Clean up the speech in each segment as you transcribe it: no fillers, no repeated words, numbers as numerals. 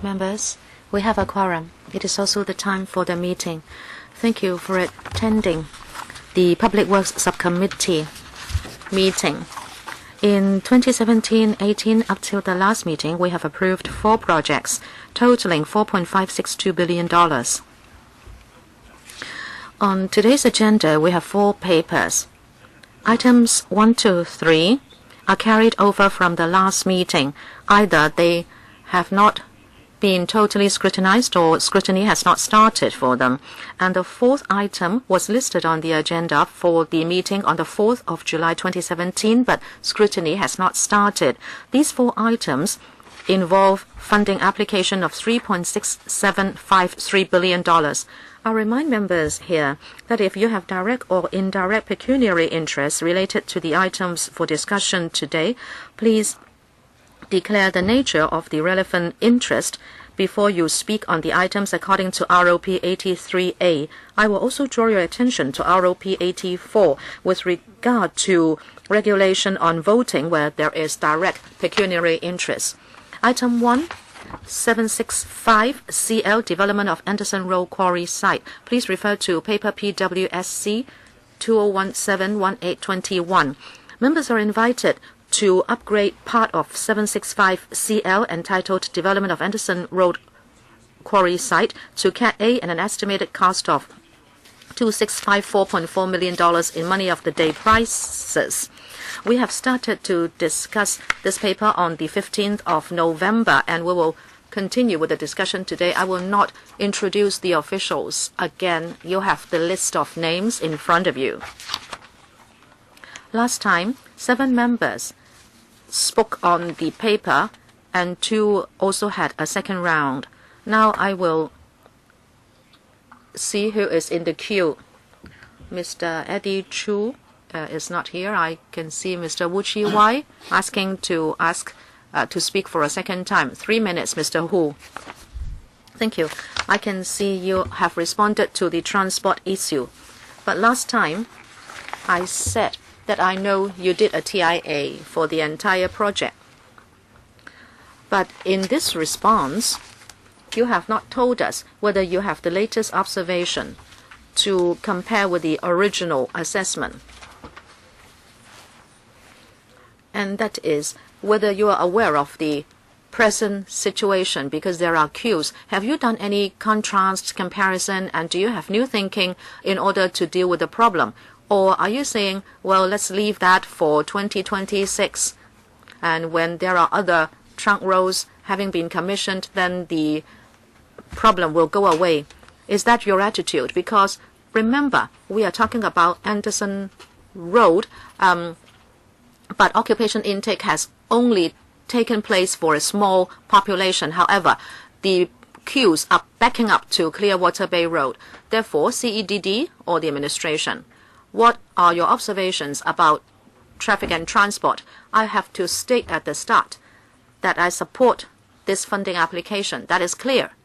Members, we have a quorum. It is also the time for the meeting. Thank you for attending the Public Works Subcommittee meeting. In 2017-18, up till the last meeting, we have approved 4 projects totaling $4.562 billion. On today's agenda, we have 4 papers. Items 1 to 3 are carried over from the last meeting. Either they have not been totally scrutinized or scrutiny has not started for them. And the 4th item was listed on the agenda for the meeting on the 4th of July 2017, but scrutiny has not started. These 4 items involve funding application of $3.6753 billion. I remind members here that if you have direct or indirect pecuniary interests related to the items for discussion today, please declare the nature of the relevant interest before you speak on the items according to ROP 83A. I will also draw your attention to ROP 84 with regard to regulation on voting where there is direct pecuniary interest. Item 1. 765 CL Development of Anderson Road Quarry Site. Please refer to paper PWSC 2017-1821. Members are invited to upgrade part of 765 CL entitled Development of Anderson Road Quarry Site to Cat A and an estimated cost of $2654.4 million in money of the day prices. We have started to discuss this paper on the 15th of November, and we will continue with the discussion today. I will not introduce the officials. Again, you have the list of names in front of you. Last time, 7 members spoke on the paper, and 2 also had a second round. Now I will see who is in the queue. Mr. Eddie Chu is not here. I can see Mr. Wu Chi Wai asking to speak for a second time. 3 minutes, Mr. Hu. Thank you. I can see you have responded to the transport issue. But last time, I said that I know you did a TIA for the entire project. But in this response, you have not told us whether you have the latest observation to compare with the original assessment. And that is whether you are aware of the present situation because there are queues. Have you done any contrast comparison, and do you have new thinking in order to deal with the problem? Or are you saying, well, let's leave that for 2026, and when there are other trunk roads having been commissioned, then the problem will go away? Is that your attitude? Because remember, we are talking about Anderson Road, but occupation intake has only taken place for a small population. However, the queues are backing up to Clearwater Bay Road. Therefore, CEDD or the administration, what are your observations about traffic and transport? I have to state at the start that I support this funding application. That is clear.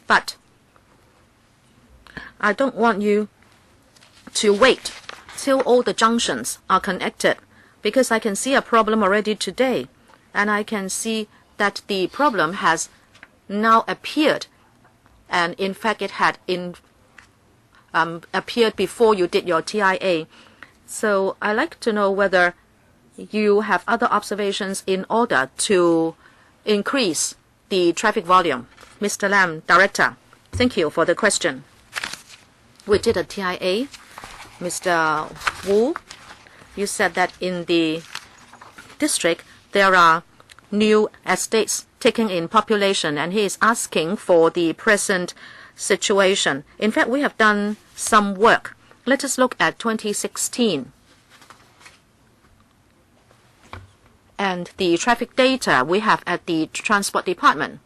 But I don't want you to wait till all the junctions are connected, because I can see a problem already today, and I can see that the problem has now appeared, and in fact it had appeared before you did your TIA. So I like to know whether you have other observations in order to increase the traffic volume. Mr. Lam, Director, thank you for the question. We did a TIA. Mr. Wu, you said that in the district there are new estates taking in population, and he is asking for the present situation. In fact, we have done some work. Let us look at 2016. And the traffic data we have at the Transport Department.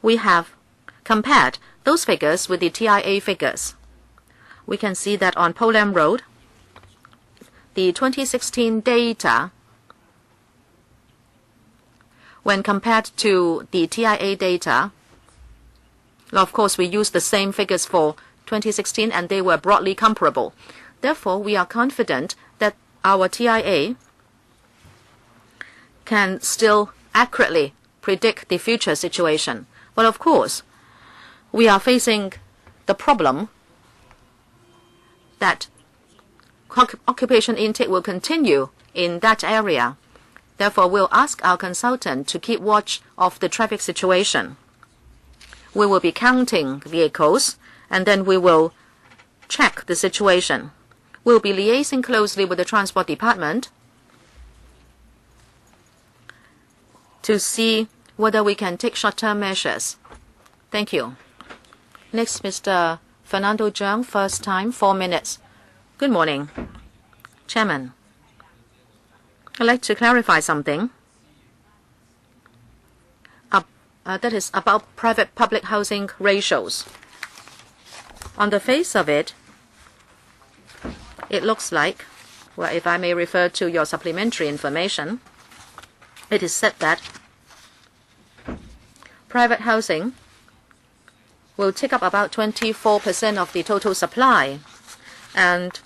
We have compared those figures with the TIA figures. We can see that on Polam Road, the 2016 data, when compared to the TIA data, of course we used the same figures for 2016 and they were broadly comparable. Therefore, we are confident that our TIA can still accurately predict the future situation. But of course, we are facing the problem that occupation intake will continue in that area. Therefore, we'll ask our consultant to keep watch of the traffic situation. We will be counting vehicles, and then we will check the situation. We'll be liaising closely with the Transport Department to see whether we can take short-term measures. Thank you. Next, Mr. Fernando Zhang, first time, 4 minutes. Good morning, Chairman. I'd like to clarify something. That is about private-public housing ratios. On the face of it, it looks like, well, if I may refer to your supplementary information, it is said that private housing will take up about 24% of the total supply, and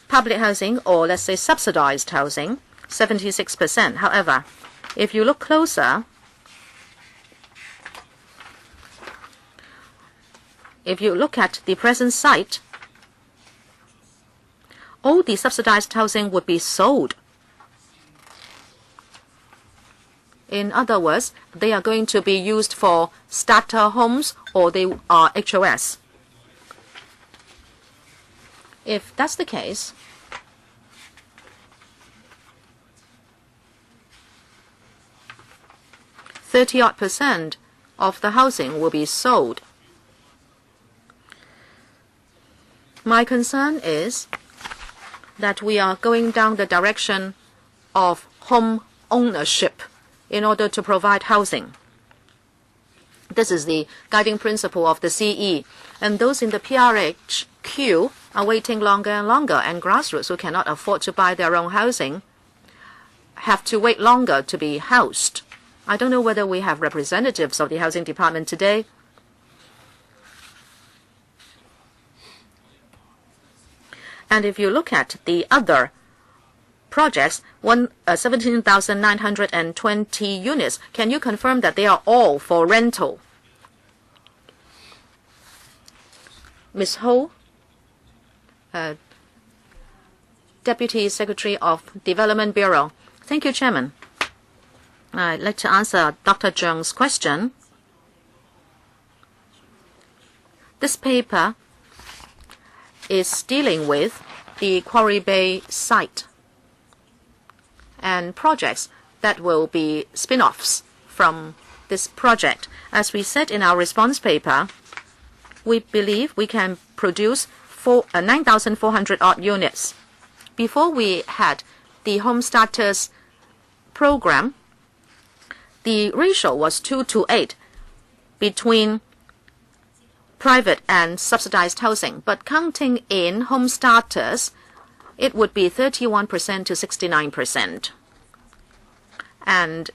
public housing, or let's say subsidized housing, 76%. However, if you look closer, if you look at the present site, all the subsidized housing would be sold. In other words, they are going to be used for starter homes, or they are HOS. If that's the case, %30 of the housing will be sold. My concern is that we are going down the direction of home ownership in order to provide housing. This is the guiding principle of the CE. And those in the PRH queue are waiting longer and longer, and grassroots who cannot afford to buy their own housing have to wait longer to be housed. I don't know whether we have representatives of the housing department today. And if you look at the other projects, 17,920 units, can you confirm that they are all for rental? Ms. Ho, Deputy Secretary of Development Bureau. Thank you, Chairman. I'd like to answer Dr. Zhang's question. This paper is dealing with the Quarry Bay site and projects that will be spin-offs from this project. As we said in our response paper, we believe we can produce 9,400 odd units. Before we had the Home Starters program, the ratio was 2:8 between private and subsidized housing. But counting in Home Starters, it would be 31% to 69%. And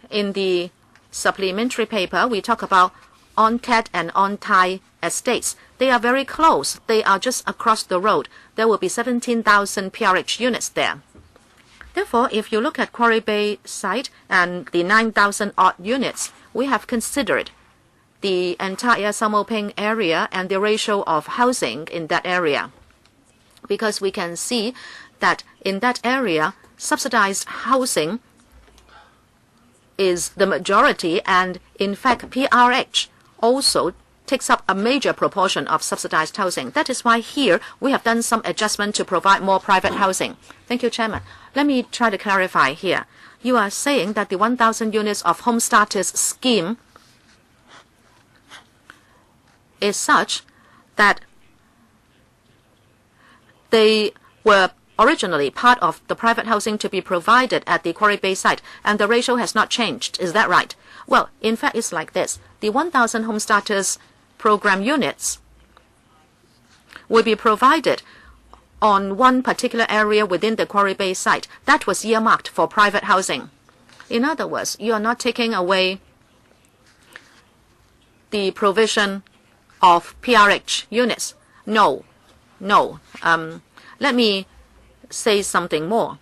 in the supplementary paper, we talk about on-cat and on-tie estates. They are very close. They are just across the road. There will be 17,000 PRH units there. Therefore, if you look at Quarry Bay site and the 9,000 odd units, we have considered the entire Samoping area and the ratio of housing in that area. Because we can see that in that area, subsidized housing is the majority, and in fact, PRH also takes up a major proportion of subsidized housing. That is why here we have done some adjustment to provide more private housing. Thank you, Chairman. Let me try to clarify here. You are saying that the 1,000 units of Home Starters scheme is such that they were originally part of the private housing to be provided at the Quarry Bay site, and the ratio has not changed. Is that right? Well, in fact, it's like this. The 1,000 Home Starters program units will be provided on one particular area within the Quarry Bay site. That was earmarked for private housing. In other words, you are not taking away the provision of PRH units. No. Let me say something more.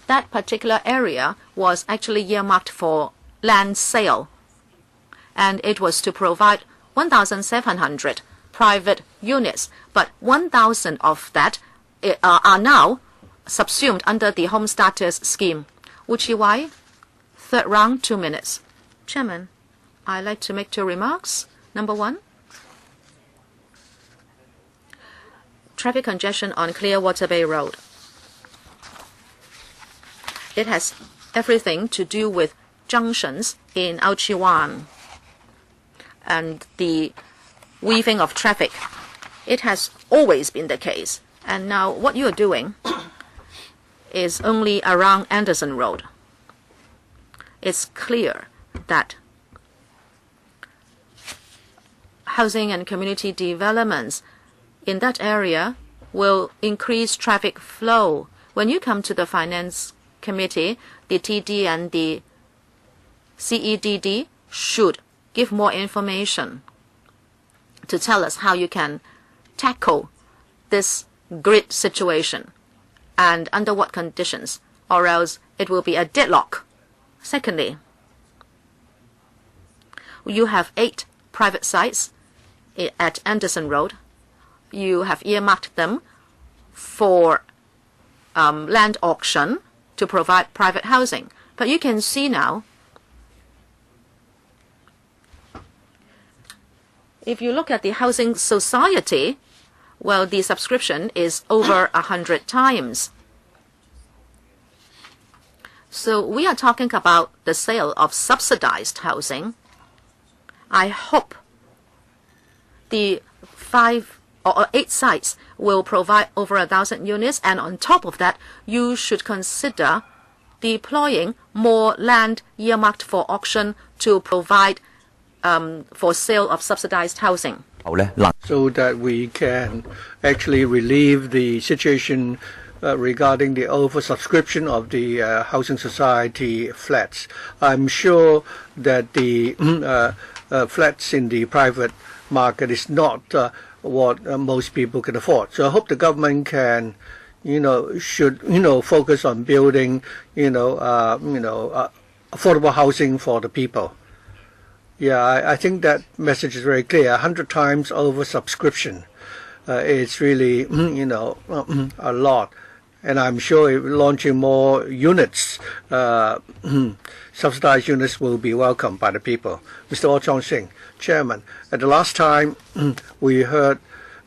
That particular area was actually earmarked for land sale, and it was to provide 1,700 private units, but 1,000 of that are now subsumed under the Home Starters scheme. Wai, third round, 2 minutes. Chairman, I'd like to make 2 remarks. Number 1, traffic congestion on Clearwater Bay Road. It has everything to do with junctions in Ao Chi Wan and the weaving of traffic. It has always been the case. And now what you are doing is only around Anderson Road. It's clear that housing and community developments in that area will increase traffic flow. When you come to the Finance Committee, the TD and the CEDD should give more information to tell us how you can tackle this grid situation and under what conditions, or else it will be a deadlock. Secondly, you have 8 private sites at Anderson Road. You have earmarked them for land auction to provide private housing. But you can see now, if you look at the housing society, well, the subscription is over 100 times. So we are talking about the sale of subsidized housing. I hope the 5 or 8 sites will provide over 1,000 units, and on top of that, you should consider deploying more land earmarked for auction to provide for sale of subsidized housing. So that we can actually relieve the situation regarding the oversubscription of the housing society flats. I'm sure that the flats in the private market is not what most people can afford. So I hope the government can, should focus on building, affordable housing for the people. Yeah, I think that message is very clear. 100 times oversubscription. It's really, a lot. And I'm sure launching more units, subsidized units will be welcomed by the people. Mr. Oh Chong Sing, Chairman, at the last time we heard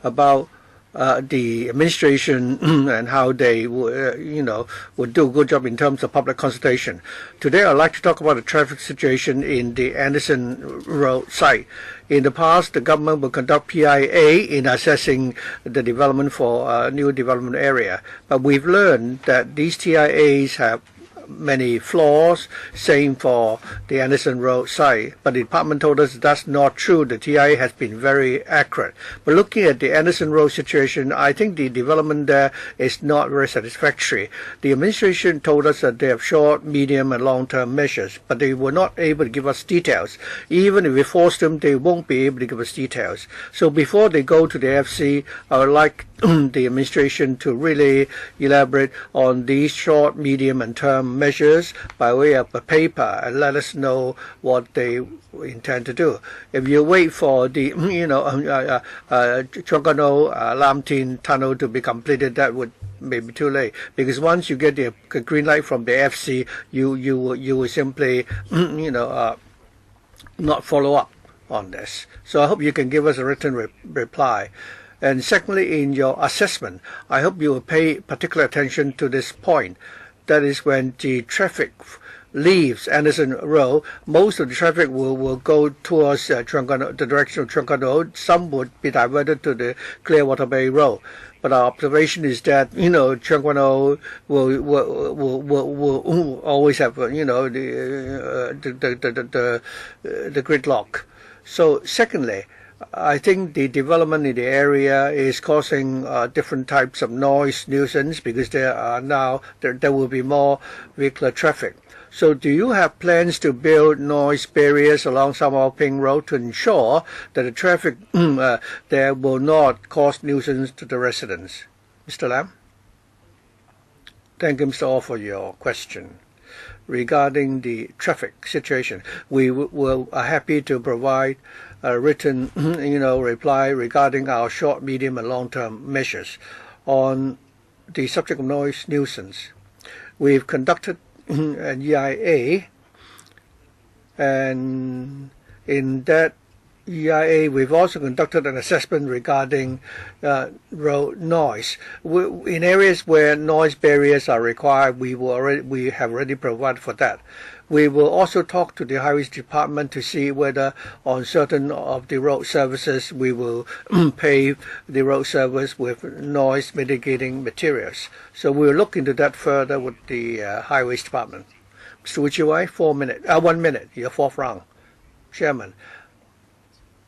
about the administration and how they would do a good job in terms of public consultation. Today I'd like to talk about the traffic situation in the Anderson Road site. In the past, the government will conduct PIA in assessing the development for a new development area. But we've learned that these TIAs have many flaws, same for the Anderson Road site. But the department told us that's not true. The TIA has been very accurate. But looking at the Anderson Road situation, I think the development there is not very satisfactory. The administration told us that they have short, medium and long-term measures, but they were not able to give us details. Even if we force them, they won't be able to give us details. So before they go to the FC, I would like the administration to really elaborate on these short, medium and term measures by way of a paper and let us know what they intend to do. If you wait for the Chongano Lam Tin tunnel to be completed, that would maybe too late, because once you get the green light from the FC, you will simply not follow up on this. So I hope you can give us a written reply. And secondly, in your assessment, I hope you will pay particular attention to this point. That is, when the traffic leaves Anderson Road, most of the traffic will go towards the direction of Chongano. Some would be diverted to the Clearwater Bay Road. But our observation is that Chongano will always have the gridlock. So secondly, I think the development in the area is causing different types of noise nuisance, because there will be more vehicular traffic. So do you have plans to build noise barriers along Samao Ping Road to ensure that the traffic there will not cause nuisance to the residents? Mr. Lam? Thank you, Mr. Orr, for your question. Regarding the traffic situation, we are happy to provide a written reply regarding our short, medium and long-term measures. On the subject of noise nuisance, we've conducted an EIA, and in that EIA we've also conducted an assessment regarding road noise. In areas where noise barriers are required, we have already provided for that. We will also talk to the Highways Department to see whether on certain of the road services we will pave the road service with noise mitigating materials. So we'll look into that further with the Highways Department. Mr. Wichiwai, 1 minute, your fourth round. Chairman,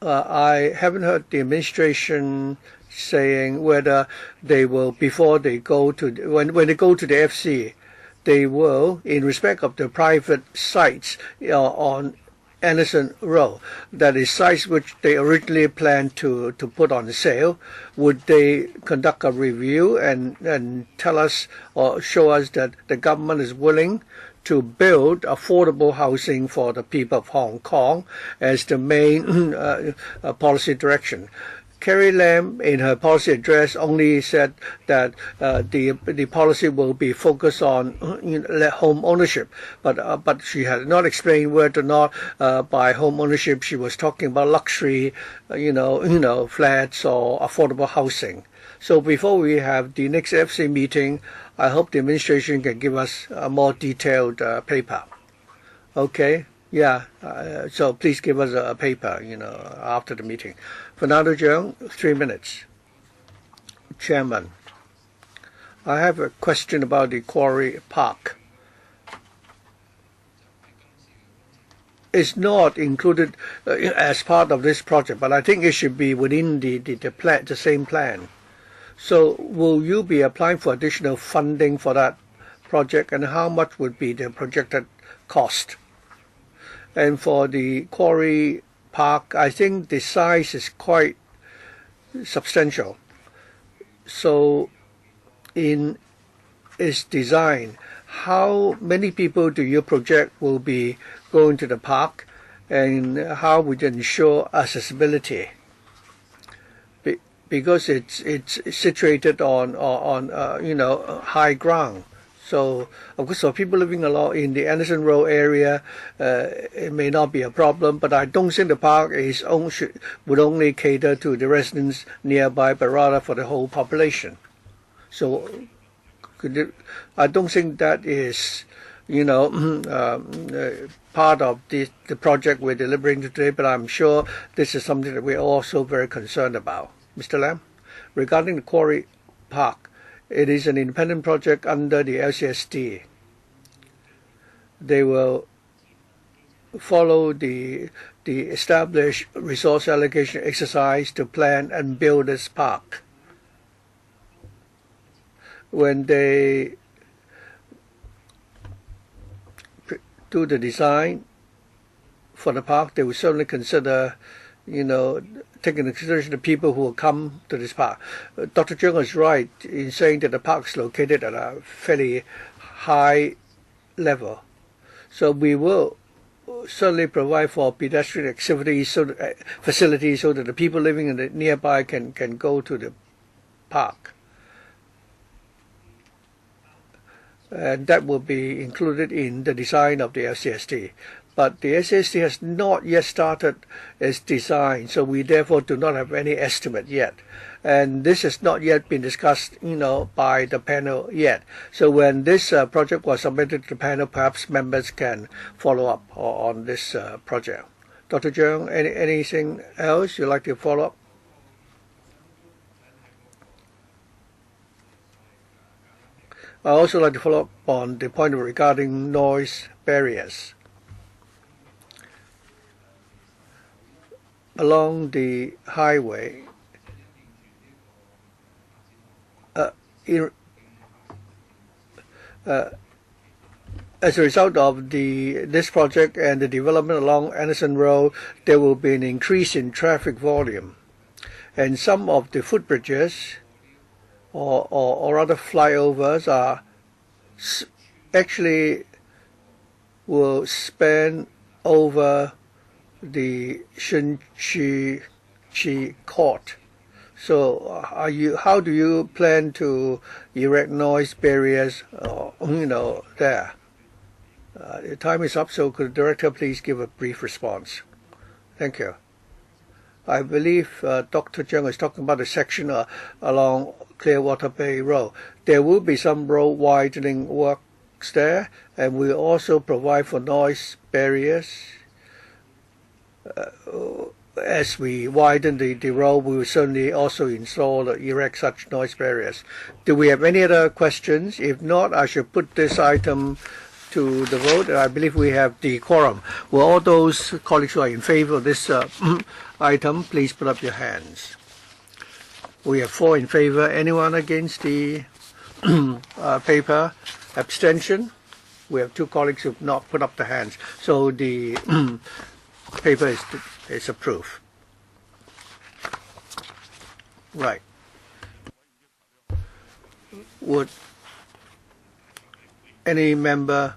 I haven't heard the administration saying whether they will, before they go to, when they go to the FC, they will, in respect of the private sites on Anderson Road, that is sites which they originally planned to put on sale, would they conduct a review and tell us or show us that the government is willing to build affordable housing for the people of Hong Kong as the main policy direction? Carrie Lam, in her policy address, only said that the policy will be focused on home ownership, but she had not explained whether or not by home ownership she was talking about luxury, flats or affordable housing. So before we have the next FC meeting, I hope the administration can give us a more detailed paper. Okay. Yeah, so please give us a paper, after the meeting. Fernando Cheung, 3 minutes. Chairman, I have a question about the Quarry Park. It's not included as part of this project, but I think it should be within the same plan. So will you be applying for additional funding for that project, and how much would be the projected cost? And for the Quarry Park, I think the size is quite substantial. So in its design, how many people do you project will be going to the park, and how would you ensure accessibility? Because it's situated on high ground. So, of course, for people living along in the Anderson Road area, it may not be a problem, but I don't think the park would only cater to the residents nearby, but rather for the whole population. So, I don't think that is, part of the project we're delivering today, but I'm sure this is something that we're also very concerned about. Mr. Lam, regarding the Quarry Park, it is an independent project under the LCSD. They will follow the established resource allocation exercise to plan and build this park. When they do the design for the park, they will certainly consider, taking into consideration the people who will come to this park. Dr. Cheung is right in saying that the park is located at a fairly high level. So we will certainly provide for pedestrian activities, facilities, so that the people living in the nearby can go to the park. And that will be included in the design of the LCSD. But the LCSD has not yet started its design, so we therefore do not have any estimate yet. And this has not yet been discussed, by the panel yet. So when this project was submitted to the panel, perhaps members can follow up on this project. Dr. Cheung, anything else you'd like to follow up? I also like to follow up on the point regarding noise barriers. Along the highway, as a result of this project and the development along Anderson Road, there will be an increase in traffic volume, and some of the footbridges or rather flyovers are actually will span over the Shunchi court. So how do you plan to erect noise barriers, there? The time is up, so could the director please give a brief response? Thank you. I believe Dr. Cheung is talking about the section along Clearwater Bay Road. There will be some road widening works there, and we also provide for noise barriers. As we widen the road, we will certainly also install or erect such noise barriers. Do we have any other questions? If not, I should put this item to the vote. I believe we have the quorum. Will all those colleagues who are in favor of this item, please put up your hands. We have 4 in favor. Anyone against the paper? Abstention? We have 2 colleagues who have not put up their hands. So the paper is approved. Right. Would any member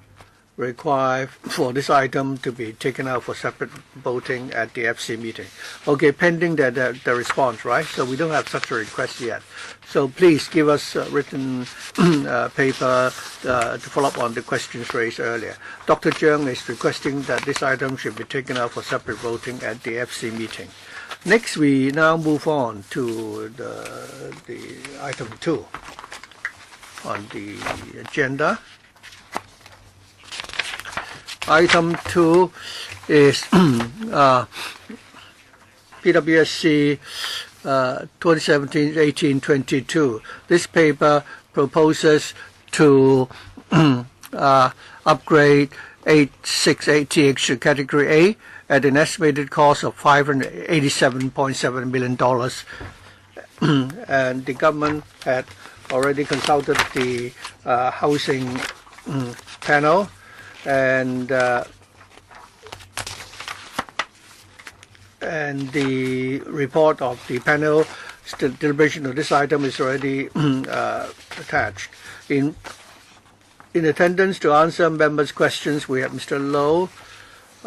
require for this item to be taken out for separate voting at the FC meeting? Okay, pending the response, right? So we don't have such a request yet. So please give us written paper to follow up on the questions raised earlier. Dr. Cheung is requesting that this item should be taken out for separate voting at the FC meeting. Next, we now move on to the item 2 on the agenda. Item 2 is PWSC 2017-18-22. This paper proposes to upgrade 868TH to Category A at an estimated cost of $587.7 million. And the government had already consulted the housing panel, and the report of the panel deliberation of this item is already attached. In attendance to answer members' questions, we have Mr. Low,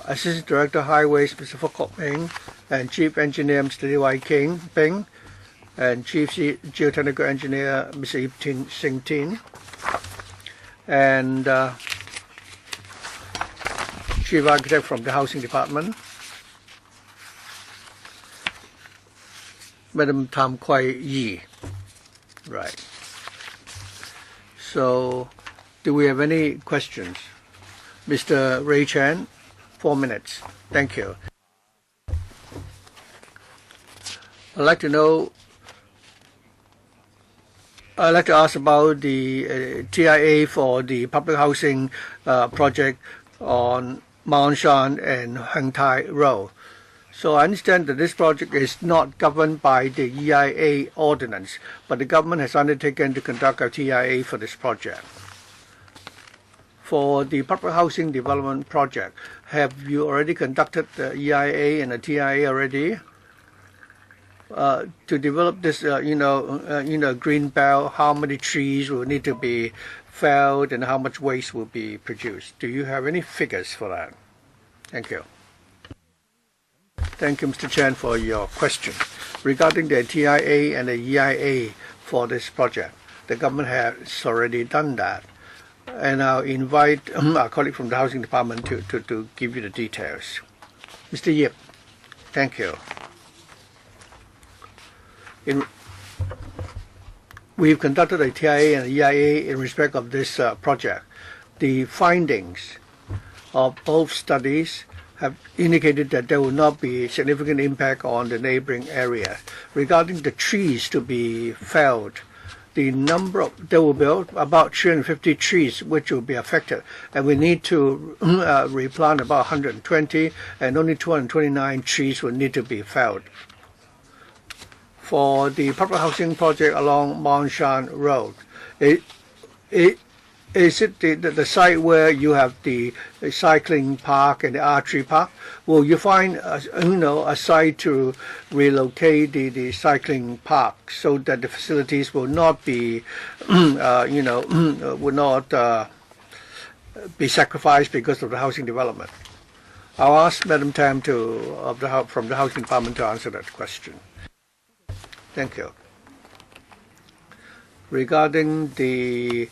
Assistant Director Highways, Mr. Fok Ming, and Chief Engineer, Mr. Lee Wai Ping, and Chief Geotechnical Engineer, Mr. Ip Sing Tin, and Chief Architect from the Housing Department, Madam Tam Kwai Yi. Right. So, do we have any questions? Mr. Ray Chan, 4 minutes. Thank you. I'd like to ask about the TIA for the public housing project on Mount Shan and Heng Tai Road. So I understand that this project is not governed by the EIA ordinance, but the government has undertaken to conduct a TIA for this project. For the public housing development project, have you already conducted the EIA and the TIA already? To develop this, green belt, how many trees will need to be felled and how much waste will be produced? Do you have any figures for that? Thank you. Thank you, Mr. Chan, for your question. Regarding the TIA and the EIA for this project, the government has already done that. And I'll invite our colleague from the Housing Department to give you the details. Mr. Yip, thank you. We've conducted a TIA and EIA in respect of this project. The findings of both studies have indicated that there will not be significant impact on the neighboring area. Regarding the trees to be felled, there will be about 350 trees which will be affected, and we need to replant about 120, and only 229 trees will need to be felled. For the public housing project along Mount Shan Road, it Is it the site where you have the cycling park and the archery park? Will you find a site to relocate the cycling park so that the facilities will not be will not be sacrificed because of the housing development? I'll ask Madam Tam from the Housing Department to answer that question. Thank you. Regarding the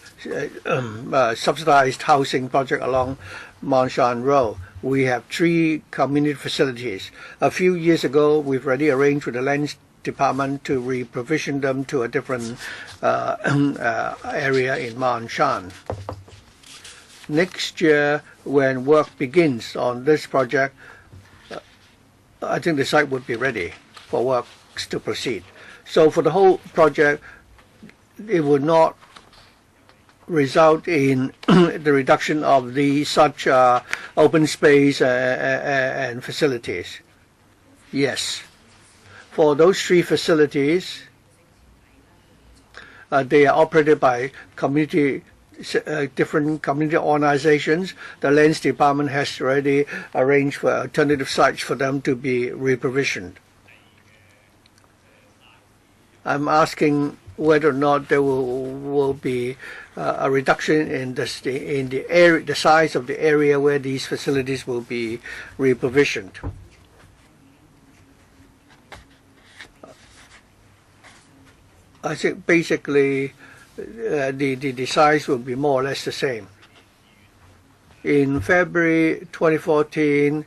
subsidized housing project along Mong Shan Road, we have 3 community facilities. A few years ago, we've already arranged with the Lands Department to reprovision them to a different area in Mong Shan. Next year, when work begins on this project, I think the site would be ready for works to proceed. So for the whole project, it would not result in the reduction of such open space and facilities. Yes. For those 3 facilities, they are operated by different community organizations. The Lands Department has already arranged for alternative sites for them to be reprovisioned. I'm asking whether or not there will be a reduction in the size of the area where these facilities will be reprovisioned. I think basically the size will be more or less the same. In February 2014,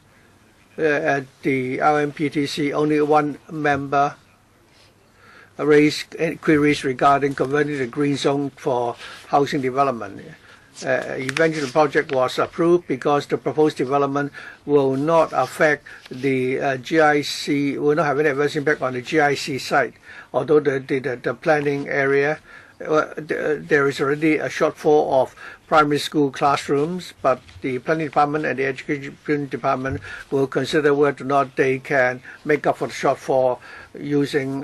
at the RMPTC, only 1 member raised queries regarding converting the green zone for housing development. Eventually, the project was approved because the proposed development will not affect the GIC, will not have any adverse impact on the GIC site. Although the planning area, there is already a shortfall of primary school classrooms, but the planning department and the education department will consider whether or not they can make up for the shortfall using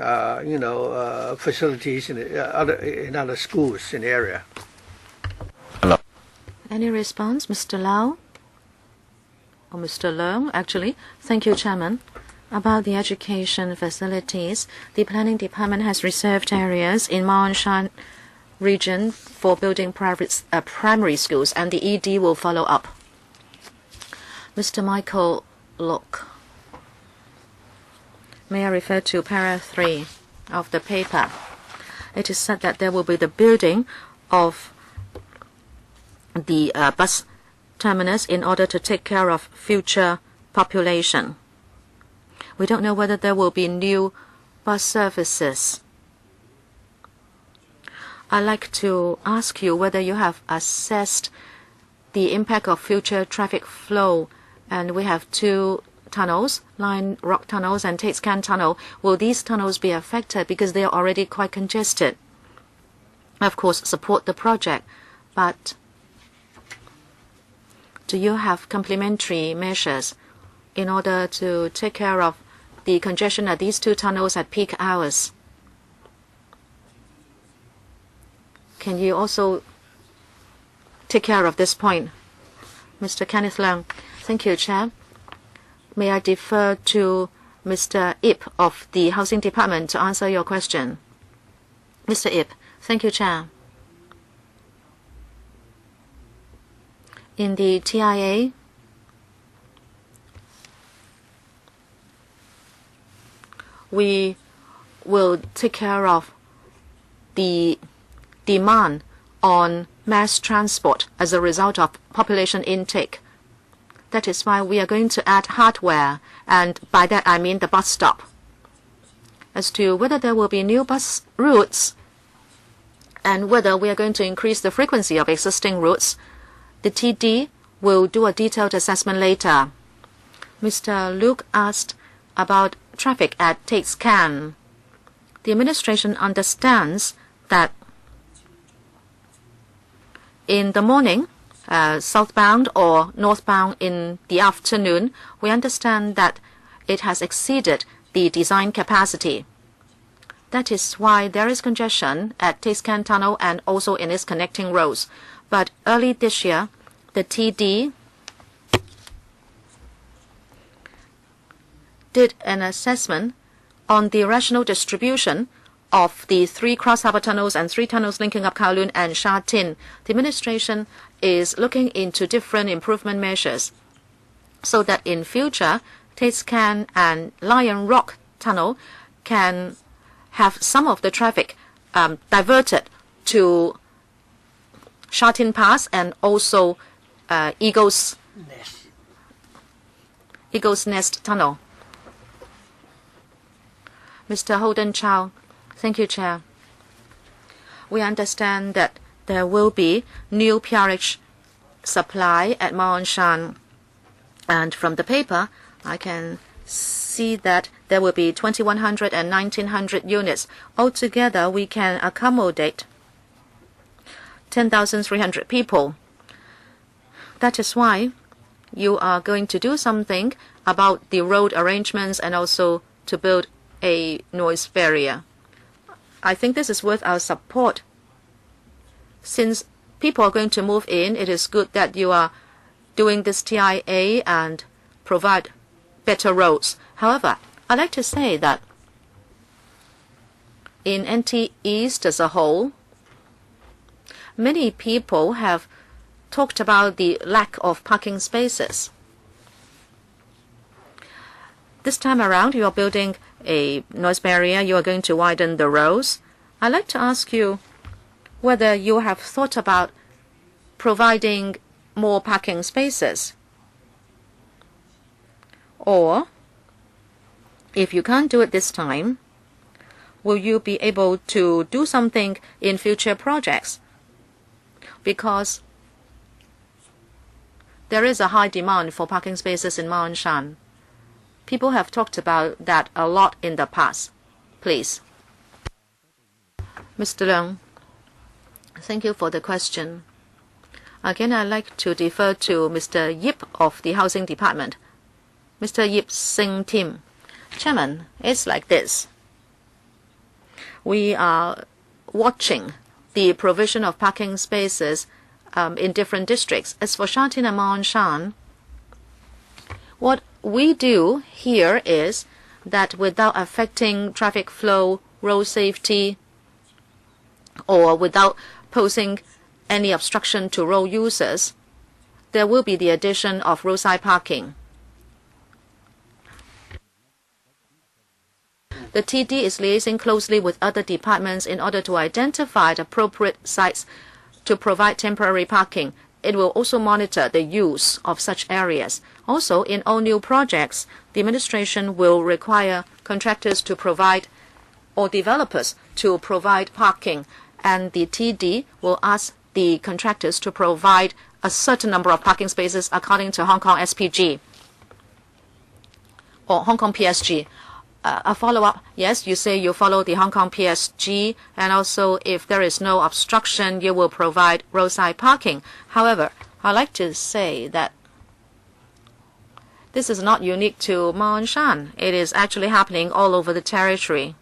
facilities in other schools in the area. Hello. Any response, Mr. Lau? Or Mr. Leung, actually. Thank you, Chairman. About the education facilities, the planning department has reserved areas in Mong Shan region for building primary schools, and the ED will follow up. Mr. Michael Lok. May I refer to para 3 of the paper? It is said that there will be the building of the bus terminus in order to take care of future population. We don't know whether there will be new bus services. I'd like to ask you whether you have assessed the impact of future traffic flow. And we have 2 tunnels, Line Rock tunnels and Tates Can tunnel. Will these tunnels be affected because they are already quite congested? Of course, support the project, but do you have complementary measures in order to take care of the congestion at these 2 tunnels at peak hours? Can you also take care of this point? Mr. Kenneth Leung. Thank you, Chair. May I defer to Mr. Ip of the Housing Department to answer your question? Mr. Ip. Thank you, Chair. In the TIA, we will take care of the demand on mass transport as a result of population intake. That is why we are going to add hardware, and by that I mean the bus stop. As to whether there will be new bus routes and whether we are going to increase the frequency of existing routes, the TD will do a detailed assessment later. Mr. Luke asked about traffic at Tates Can. The administration understands that in the morning, southbound or northbound in the afternoon, we understand that it has exceeded the design capacity. That is why there is congestion at Tiscan Tunnel and also in its connecting roads. But early this year, the TD did an assessment on the rational distribution of the 3 cross-harbour tunnels and 3 tunnels linking up Kowloon and Sha Tin. The administration is looking into different improvement measures so that in future, Tiscan and Lion Rock Tunnel can have some of the traffic diverted to Sha Tin Pass and also Eagle's Nest Tunnel. Mr. Holden Chow. Thank you, Chair. We understand that there will be new PRH supply at Ma On Shan. And from the paper, I can see that there will be 2,100 and 1,900 units. Altogether, we can accommodate 10,300 people. That is why you are going to do something about the road arrangements and also to build a noise barrier. I think this is worth our support. Since people are going to move in, it is good that you are doing this TIA and provide better roads. However, I'd like to say that in NT East as a whole, many people have talked about the lack of parking spaces. This time around, you are building a noise barrier. You are going to widen the roads. I'd like to ask you whether you have thought about providing more parking spaces. Or, if you can't do it this time, will you be able to do something in future projects? Because there is a high demand for parking spaces in Ma On Shan. People have talked about that a lot in the past. Please. Mr. Leung, thank you for the question. Again, I'd like to defer to Mr. Yip of the Housing Department. Mr. Yip Sing Tim. Chairman, it's like this. We are watching the provision of parking spaces in different districts. As for Sha Tin and Ma On Shan, what we do here is that without affecting traffic flow, road safety, or without posing any obstruction to road users, there will be the addition of roadside parking. The TD is liaising closely with other departments in order to identify the appropriate sites to provide temporary parking. It will also monitor the use of such areas. Also, in all new projects, the administration will require contractors to provide or developers to provide parking, and the TD will ask the contractors to provide a certain number of parking spaces according to Hong Kong SPG or Hong Kong PSG. A follow-up, yes, you say you follow the Hong Kong PSG, and also if there is no obstruction, you will provide roadside parking. However, I'd like to say that this is not unique to Ma On Shan. It is actually happening all over the territory.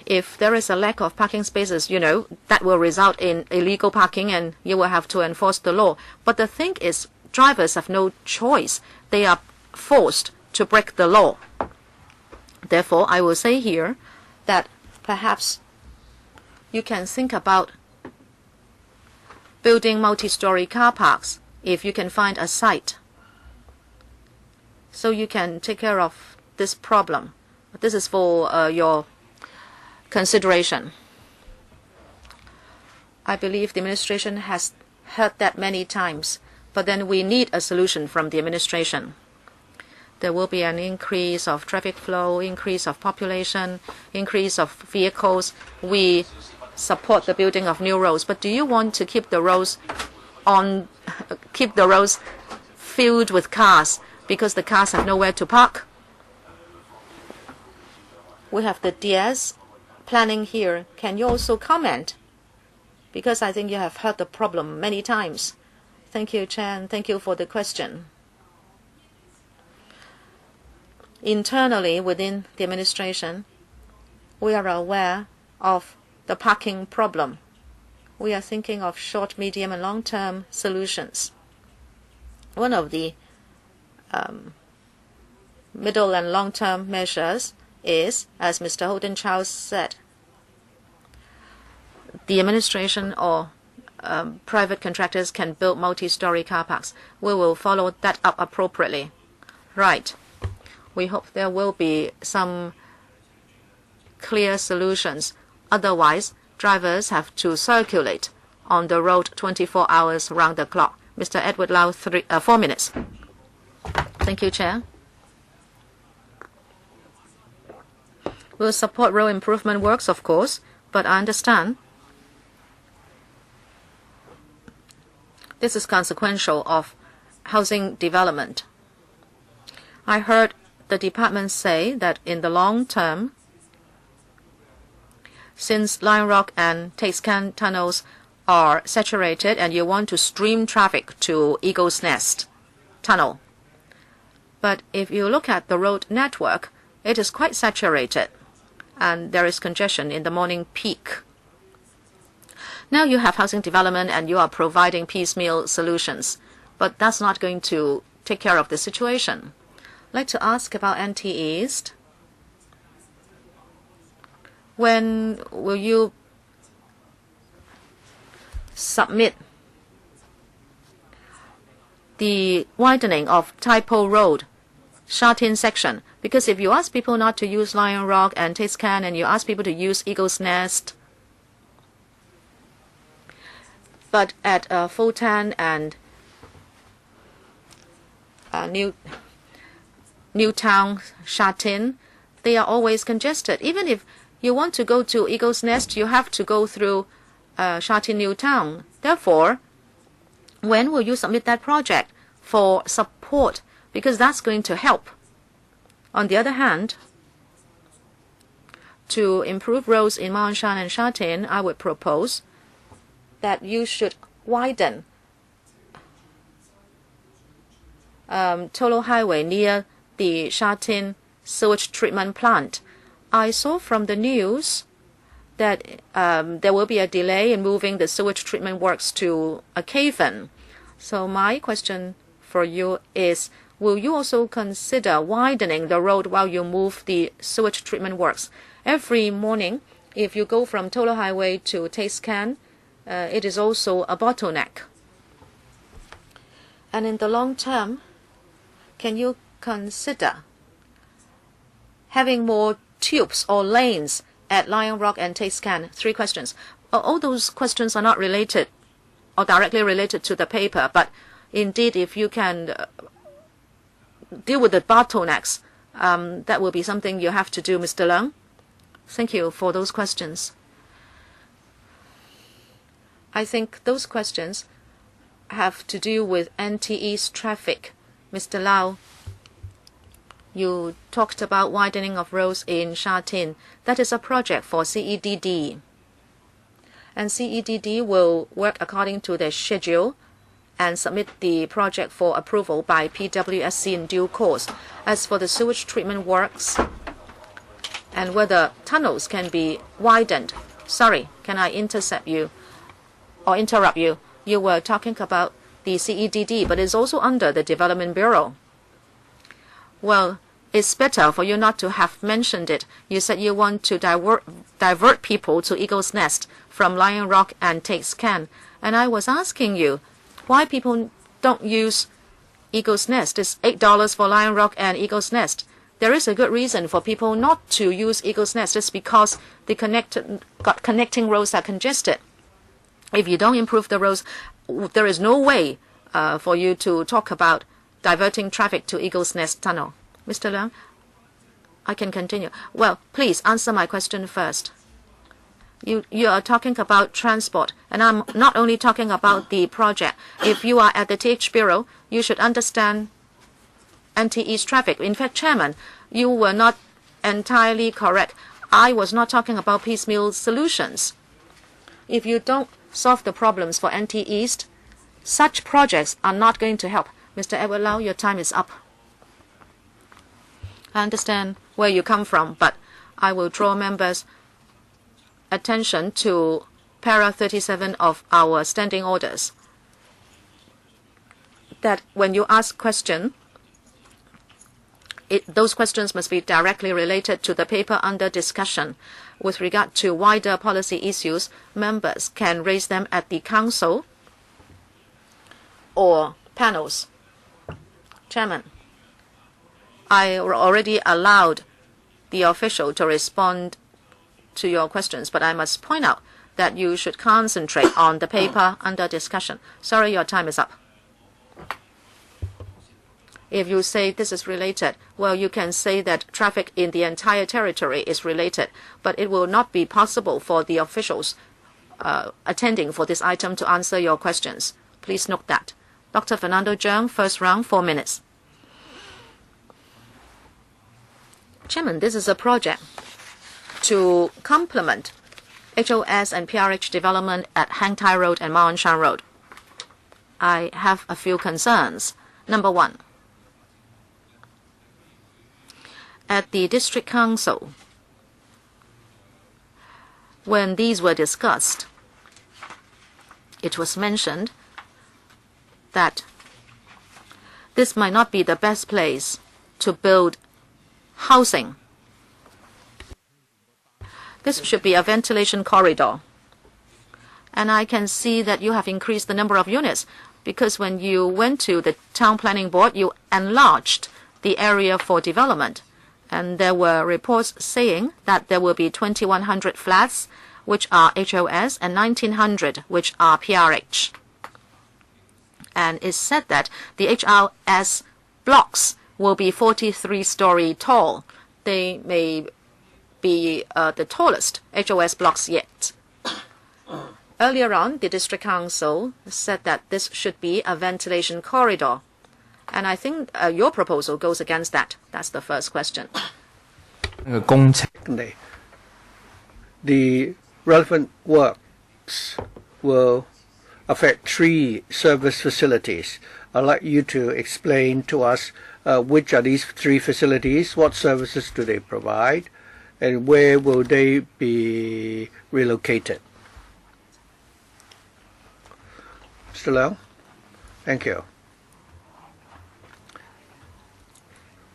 If there is a lack of parking spaces, that will result in illegal parking and you will have to enforce the law. But the thing is, drivers have no choice. They are forced to break the law. Therefore, I will say here that perhaps you can think about building multi-story car parks if you can find a site. So you can take care of this problem. This is for your consideration. I believe the administration has heard that many times, but then we need a solution from the administration. There will be an increase of traffic flow, increase of population, increase of vehicles. We support the building of new roads, but do you want to keep the roads filled with cars because the cars have nowhere to park? We have the DS planning here. Can you also comment? Because I think you have heard the problem many times. Thank you, Chair, and thank you for the question. Internally, within the administration, we are aware of the parking problem. We are thinking of short, medium, and long-term solutions. One of the middle and long-term measures is, as Mr. Holden Charles said, the administration or private contractors can build multi-story car parks. We will follow that up appropriately. Right. We hope there will be some clear solutions. Otherwise, drivers have to circulate on the road 24 hours round the clock. Mr. Edward Lau, 4 minutes. Thank you, Chair. We'll support road improvement works, of course, but I understand this is consequential of housing development. I heard the department say that in the long term, since Lion Rock and Tasekan tunnels are saturated and you want to stream traffic to Eagle's Nest tunnel. But if you look at the road network, it is quite saturated and there is congestion in the morning peak. Now you have housing development and you are providing piecemeal solutions, but that's not going to take care of the situation. I'd like to ask about NT East. When will you submit the widening of Tai Po Road, Sha Tin section? Because if you ask people not to use Lion Rock and Tasekan and you ask people to use Eagle's Nest, but at Fulton and Newtown, Sha Tin, they are always congested. Even if you want to go to Eagle's Nest, you have to go through Sha Tin Newtown. Therefore, when will you submit that project for support? Because that's going to help. On the other hand, to improve roads in Ma On Shan and Sha Tin, I would propose that you should widen Tolo Highway near the Sha Tin sewage treatment plant. I saw from the news that there will be a delay in moving the sewage treatment works to a cave-in. So my question for you is, will you also consider widening the road while you move the sewage treatment works? Every morning, if you go from Tolo Highway to Tasekan, it is also a bottleneck. And in the long term, can you consider having more tubes or lanes at Lion Rock and Tasekan? 3 questions. All those questions are not related or directly related to the paper, but indeed, if you can deal with the bottlenecks, that will be something you have to do, Mr. Leung. Thank you for those questions. I think those questions have to do with NT East traffic. Mr. Lau, you talked about widening of roads in Sha Tin. That is a project for CEDD. And CEDD will work according to their schedule and submit the project for approval by PWSC in due course. As for the sewage treatment works and whether tunnels can be widened. Sorry, can I interrupt you? You were talking about the CEDD, but it's also under the Development Bureau. Well, it's better for you not to have mentioned it. You said you want to divert people to Eagle's Nest from Lion Rock and Tasekan. And I was asking you why people don't use Eagle's Nest. It's $8 for Lion Rock and Eagle's Nest. There is a good reason for people not to use Eagle's Nest. It's because the connecting roads are congested. If you don't improve the roads, there is no way for you to talk about diverting traffic to Eagle's Nest Tunnel. Mr. Leung, I can continue. Well, please answer my question first. You are talking about transport, and I'm not only talking about the project. If you are at the TH Bureau, you should understand NT East traffic. In fact, Chairman, you were not entirely correct. I was not talking about piecemeal solutions. If you don't solve the problems for NT East, such projects are not going to help. Mr. Edward Lau, your time is up. I understand where you come from, but I will draw members' attention to para 37 of our standing orders, that when you ask questions, those questions must be directly related to the paper under discussion. With regard to wider policy issues, members can raise them at the council or panels. Chairman, I already allowed the official to respond to your questions, but I must point out that you should concentrate on the paper under discussion. Sorry, your time is up. If you say this is related, well, you can say that traffic in the entire territory is related, but it will not be possible for the officials attending for this item to answer your questions. Please note that. Dr. Fernando Zhang, first round, 4 minutes. Chairman, this is a project to complement HOS and PRH development at Hang Tai Road and Ma On Shan Road. I have a few concerns. Number one, at the district council, when these were discussed, it was mentioned that this might not be the best place to build housing. This should be a ventilation corridor. And I can see that you have increased the number of units, because when you went to the town planning board, you enlarged the area for development. And there were reports saying that there will be 2,100 flats, which are HOS, and 1,900, which are PRH. And it's said that the HRS blocks will be 43-story tall. They may be the tallest HOS blocks yet. Earlier on, the district council said that this should be a ventilation corridor. And I think your proposal goes against that. That's the first question. The relevant works will affect 3 service facilities. I'd like you to explain to us which are these 3 facilities, what services do they provide, and where will they be relocated. Mr. Leung? Thank you.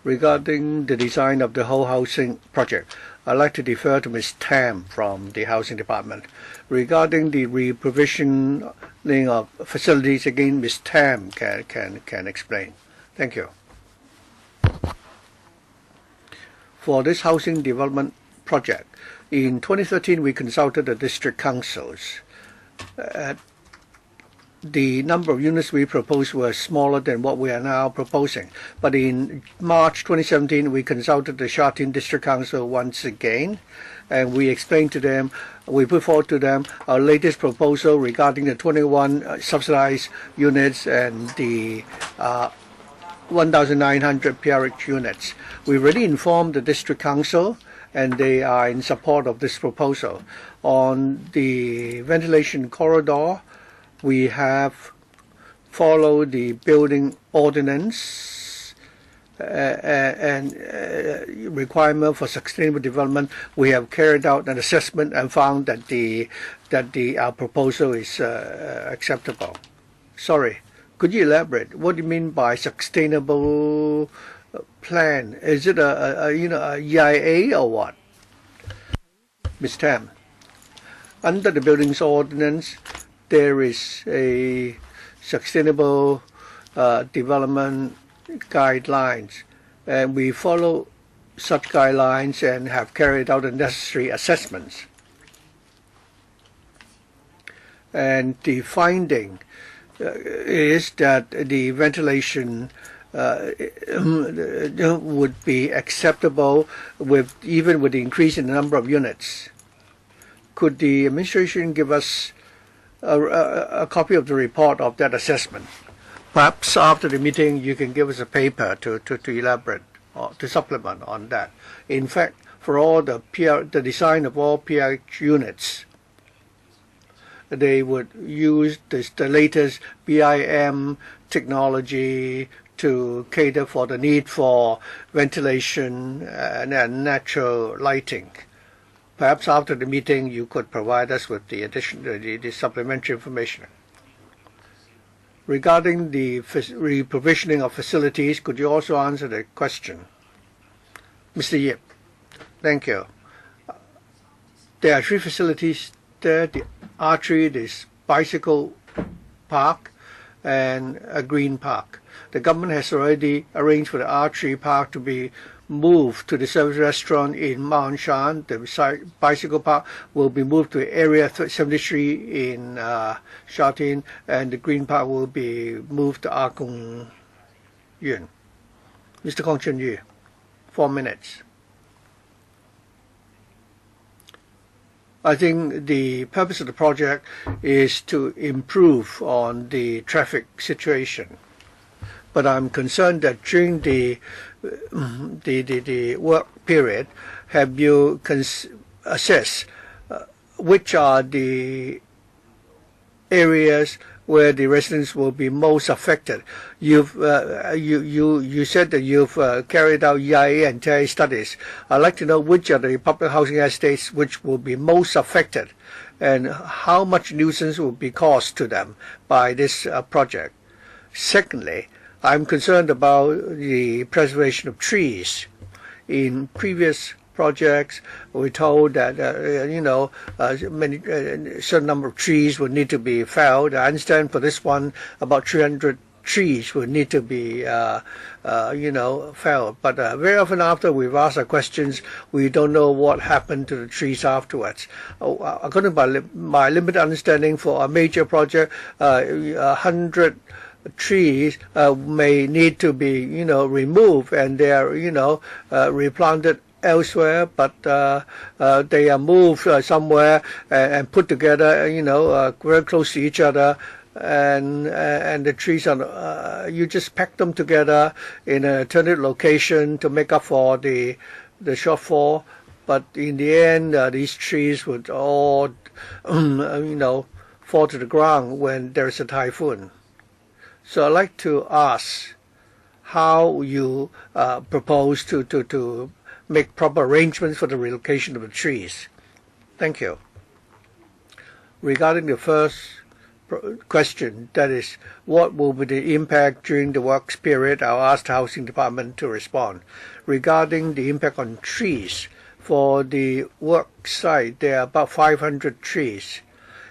Regarding the design of the whole housing project, I'd like to defer to Ms. Tam from the Housing Department. Regarding the reprovisioning of facilities, again, Ms. Tam can explain. Thank you. For this housing development project, in 2013 we consulted the district councils. The number of units we proposed were smaller than what we are now proposing. But in March 2017, we consulted the Sha Tin District Council once again, and we explained to them, we put forward to them our latest proposal regarding the 21 subsidized units and the 1,900 PRH units. We already informed the District Council, and they are in support of this proposal. On the ventilation corridor, we have followed the building ordinance and requirement for sustainable development. We have carried out an assessment and found that our proposal is acceptable. Sorry, could you elaborate? What do you mean by sustainable plan? Is it a EIA or what? Ms. Tam, under the buildings ordinance, there is a sustainable development guidelines, and we follow such guidelines and have carried out the necessary assessments. And the finding is that the ventilation would be acceptable even with the increase in the number of units. Could the administration give us a copy of the report of that assessment? Perhaps after the meeting you can give us a paper to elaborate or to supplement on that. In fact, for all the design of all PRH units, they would use the latest BIM technology to cater for the need for ventilation and natural lighting. Perhaps after the meeting you could provide us with the supplementary information. Regarding the reprovisioning of facilities, could you also answer the question? Mr. Yip, thank you. There are 3 facilities there, the archery, this bicycle park, and a green park. The government has already arranged for the archery park to be moved to the service restaurant in Mount Shan. The bicycle park will be moved to Area 73 in Sha Tin, and the green park will be moved to Kong Yuan. Mr. Kong Chun Yu, 4 minutes. I think the purpose of the project is to improve on the traffic situation. But I'm concerned that during the work period, have you assessed which are the areas where the residents will be most affected? You said that you've carried out EIA and TIA studies. I'd like to know which are the public housing estates which will be most affected, and how much nuisance will be caused to them by this project. Secondly, I'm concerned about the preservation of trees. In previous projects, we're told that certain number of trees would need to be felled. I understand for this one, about 300 trees would need to be felled. But very often after we've asked our questions, we don't know what happened to the trees afterwards. According to my limited understanding, for a major project, 100 trees may need to be removed, and they are replanted elsewhere, but they are moved somewhere and put together very close to each other, and the trees are you just pack them together in an alternate location to make up for the shortfall, but in the end these trees would all fall to the ground when there is a typhoon. So I'd like to ask how you propose to make proper arrangements for the relocation of the trees. Thank you. Regarding the first question, that is, what will be the impact during the works period, I'll ask the Housing Department to respond. Regarding the impact on trees, for the work site, there are about 500 trees.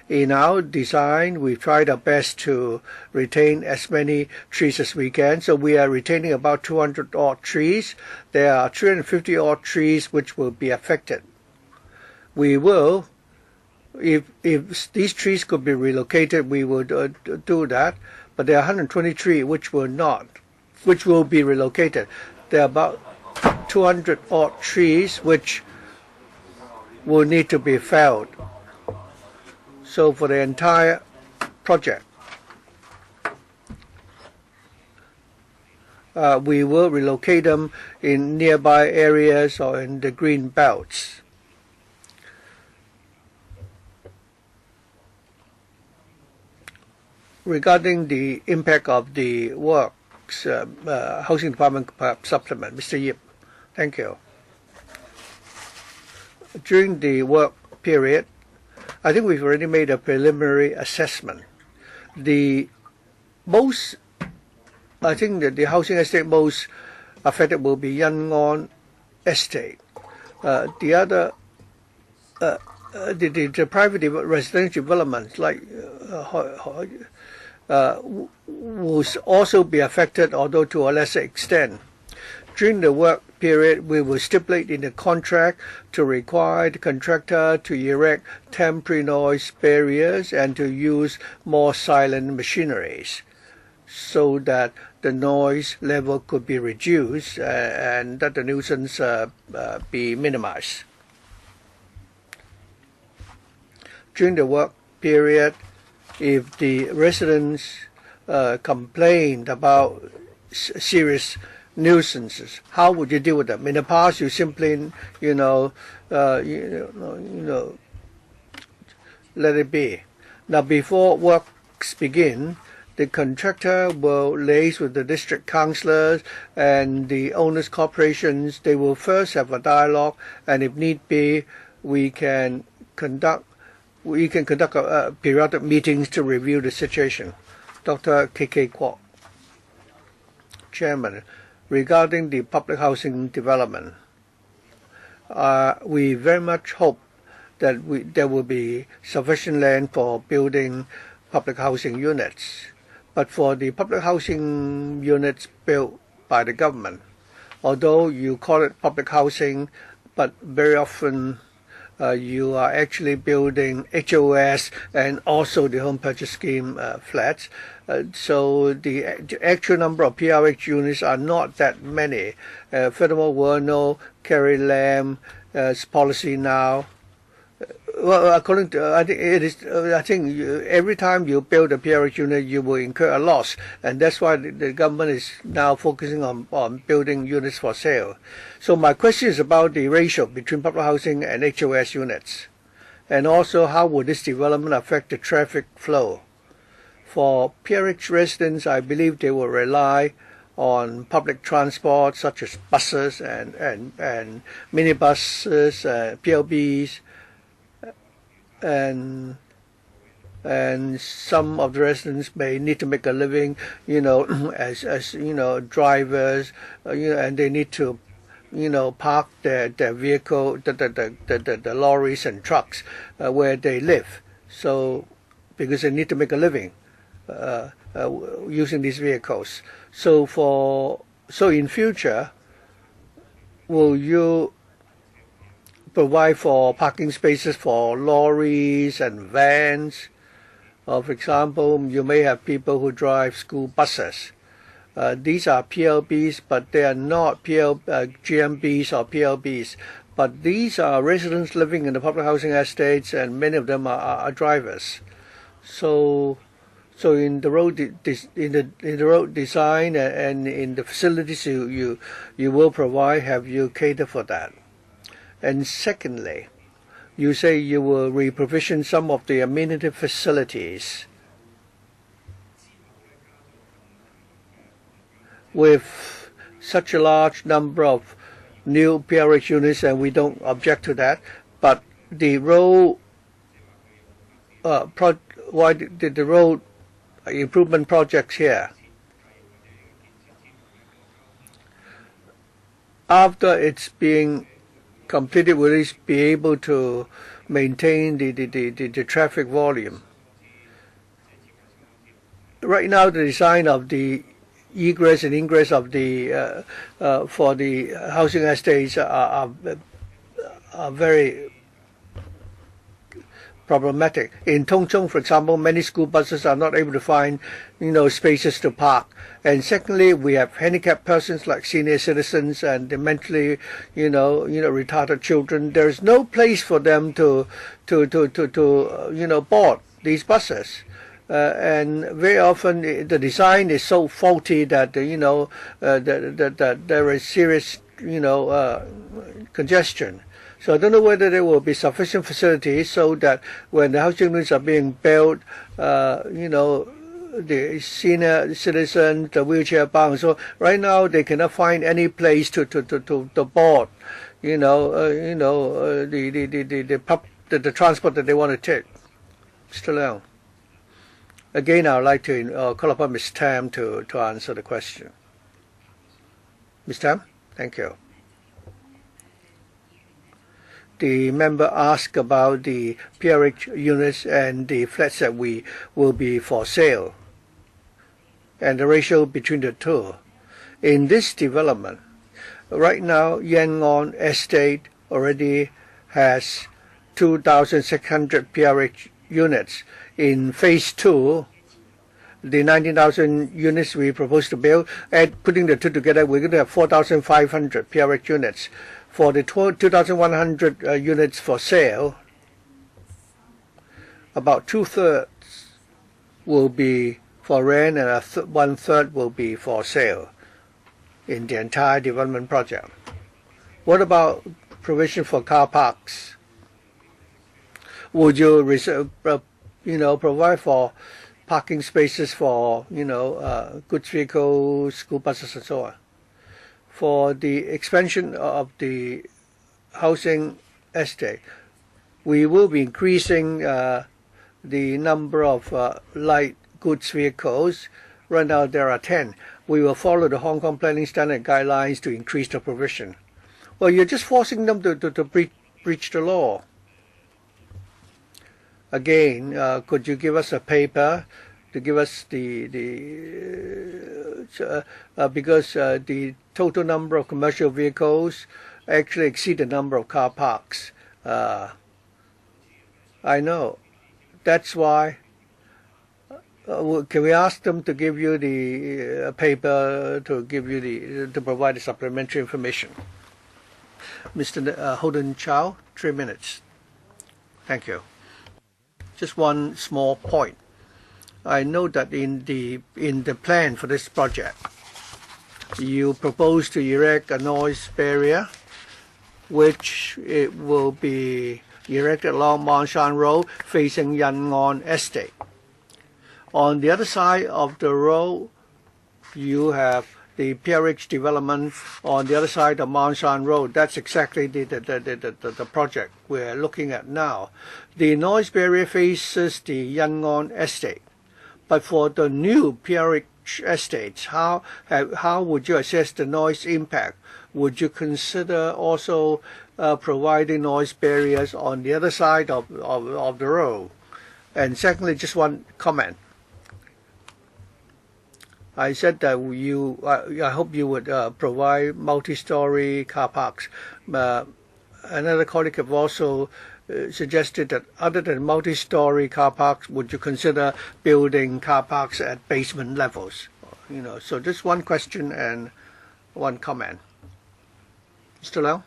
In our design, we've tried our best to retain as many trees as we can. So we are retaining about 200 odd trees. There are 350 odd trees which will be affected. We will, if these trees could be relocated, we would do that. But there are 123 which will not, which will be relocated. There are about 200 odd trees which will need to be felled. So for the entire project, we will relocate them in nearby areas or in the green belts. Regarding the impact of the works, Housing Department supplement, Mr. Yip, thank you. During the work period, I think we've already made a preliminary assessment. I think that the housing estate most affected will be Yangon Estate. The other, the private residential developments like will also be affected, although to a lesser extent. During the work period, we will stipulate in the contract to require the contractor to erect temporary noise barriers and to use more silent machineries so that the noise level could be reduced and that the nuisance be minimized. During the work period, if the residents complained about serious nuisances, how would you deal with them? In the past, you simply, let it be. Now, before works begin, the contractor will liaise with the district councillors and the owners' corporations. They will first have a dialogue, and if need be, we can conduct periodic meetings to review the situation. Dr. K.K. Kwok, Chairman, regarding the public housing development, we very much hope that there will be sufficient land for building public housing units. But for the public housing units built by the government, although you call it public housing, but very often you are actually building HOS and also the home purchase scheme flats. So the actual number of PRH units are not that many. Furthermore, Werno, Carrie Lam's policy now. Well, according to I think every time you build a PRH unit, you will incur a loss, and that's why the government is now focusing on building units for sale. So my question is about the ratio between public housing and HOS units, and also how would this development affect the traffic flow? For PRH residents, I believe they will rely on public transport such as buses and minibuses, PLBs. And some of the residents may need to make a living, as drivers, and they need to, park their vehicle, the lorries and trucks where they live. So, because they need to make a living using these vehicles. So in future, will you provide for parking spaces for lorries and vans? For example, you may have people who drive school buses. These are PLBs, but they are not GMBs or PLBs. But these are residents living in the public housing estates, and many of them are drivers. So in the road design and in the facilities you will provide, have you catered for that? And secondly, you say you will reprovision some of the amenity facilities. With such a large number of new PRH units, and we don't object to that, but the road, why did the road improvement projects here, after it's being completed, will it be able to maintain the traffic volume? Right now, the design of the egress and ingress of the for the housing estates are very problematic. In Tongchong, for example, many school buses are not able to find, spaces to park. And secondly, we have handicapped persons like senior citizens and the mentally, retarded children. There is no place for them to board these buses. And very often the design is so faulty that that there is serious congestion. So I don't know whether there will be sufficient facilities so that when the housing units are being built, the senior citizens, the wheelchair bound. So right now they cannot find any place to board, the transport that they want to take. Mr. Leung. Again, I would like to call upon Ms. Tam to answer the question. Ms. Tam, thank you. The member asked about the PRH units and the flats that will be for sale and the ratio between the two. In this development, right now, Yangon Estate already has 2,600 PRH units. In phase 2, the 19,000 units we propose to build, and putting the two together, we're going to have 4,500 PRH units. For the 2,100 units for sale, about 2/3 will be for rent and 1/3 will be for sale in the entire development project. What about provision for car parks? Would you provide for parking spaces for, goods vehicles, school buses, and so on. For the expansion of the housing estate, we will be increasing the number of light goods vehicles. Right now there are 10. We will follow the Hong Kong Planning Standard guidelines to increase the provision. Well, you're just forcing them to breach the law. Again, could you give us a paper to give us because the total number of commercial vehicles actually exceed the number of car parks. I know. That's why. Can we ask them to give you the paper to provide the supplementary information? Mr. Holden Chow, 3 minutes. Thank you. Just one small point. I know that in the plan for this project, you propose to erect a noise barrier, which it will be erected along Mount Shan Road facing Yan On Estate. On the other side of the road, you have the PRH development on the other side of Mount Shan Road. That's exactly the project we're looking at now. The noise barrier faces the Yan On Estate. But for the new PRH estates, how would you assess the noise impact? Would you consider also providing noise barriers on the other side of the road? And secondly, just one comment. I said that I hope you would provide multi-story car parks. Another colleague have also suggested that other than multi-story car parks, would you consider building car parks at basement levels? So just one question and one comment. Mr. Lau?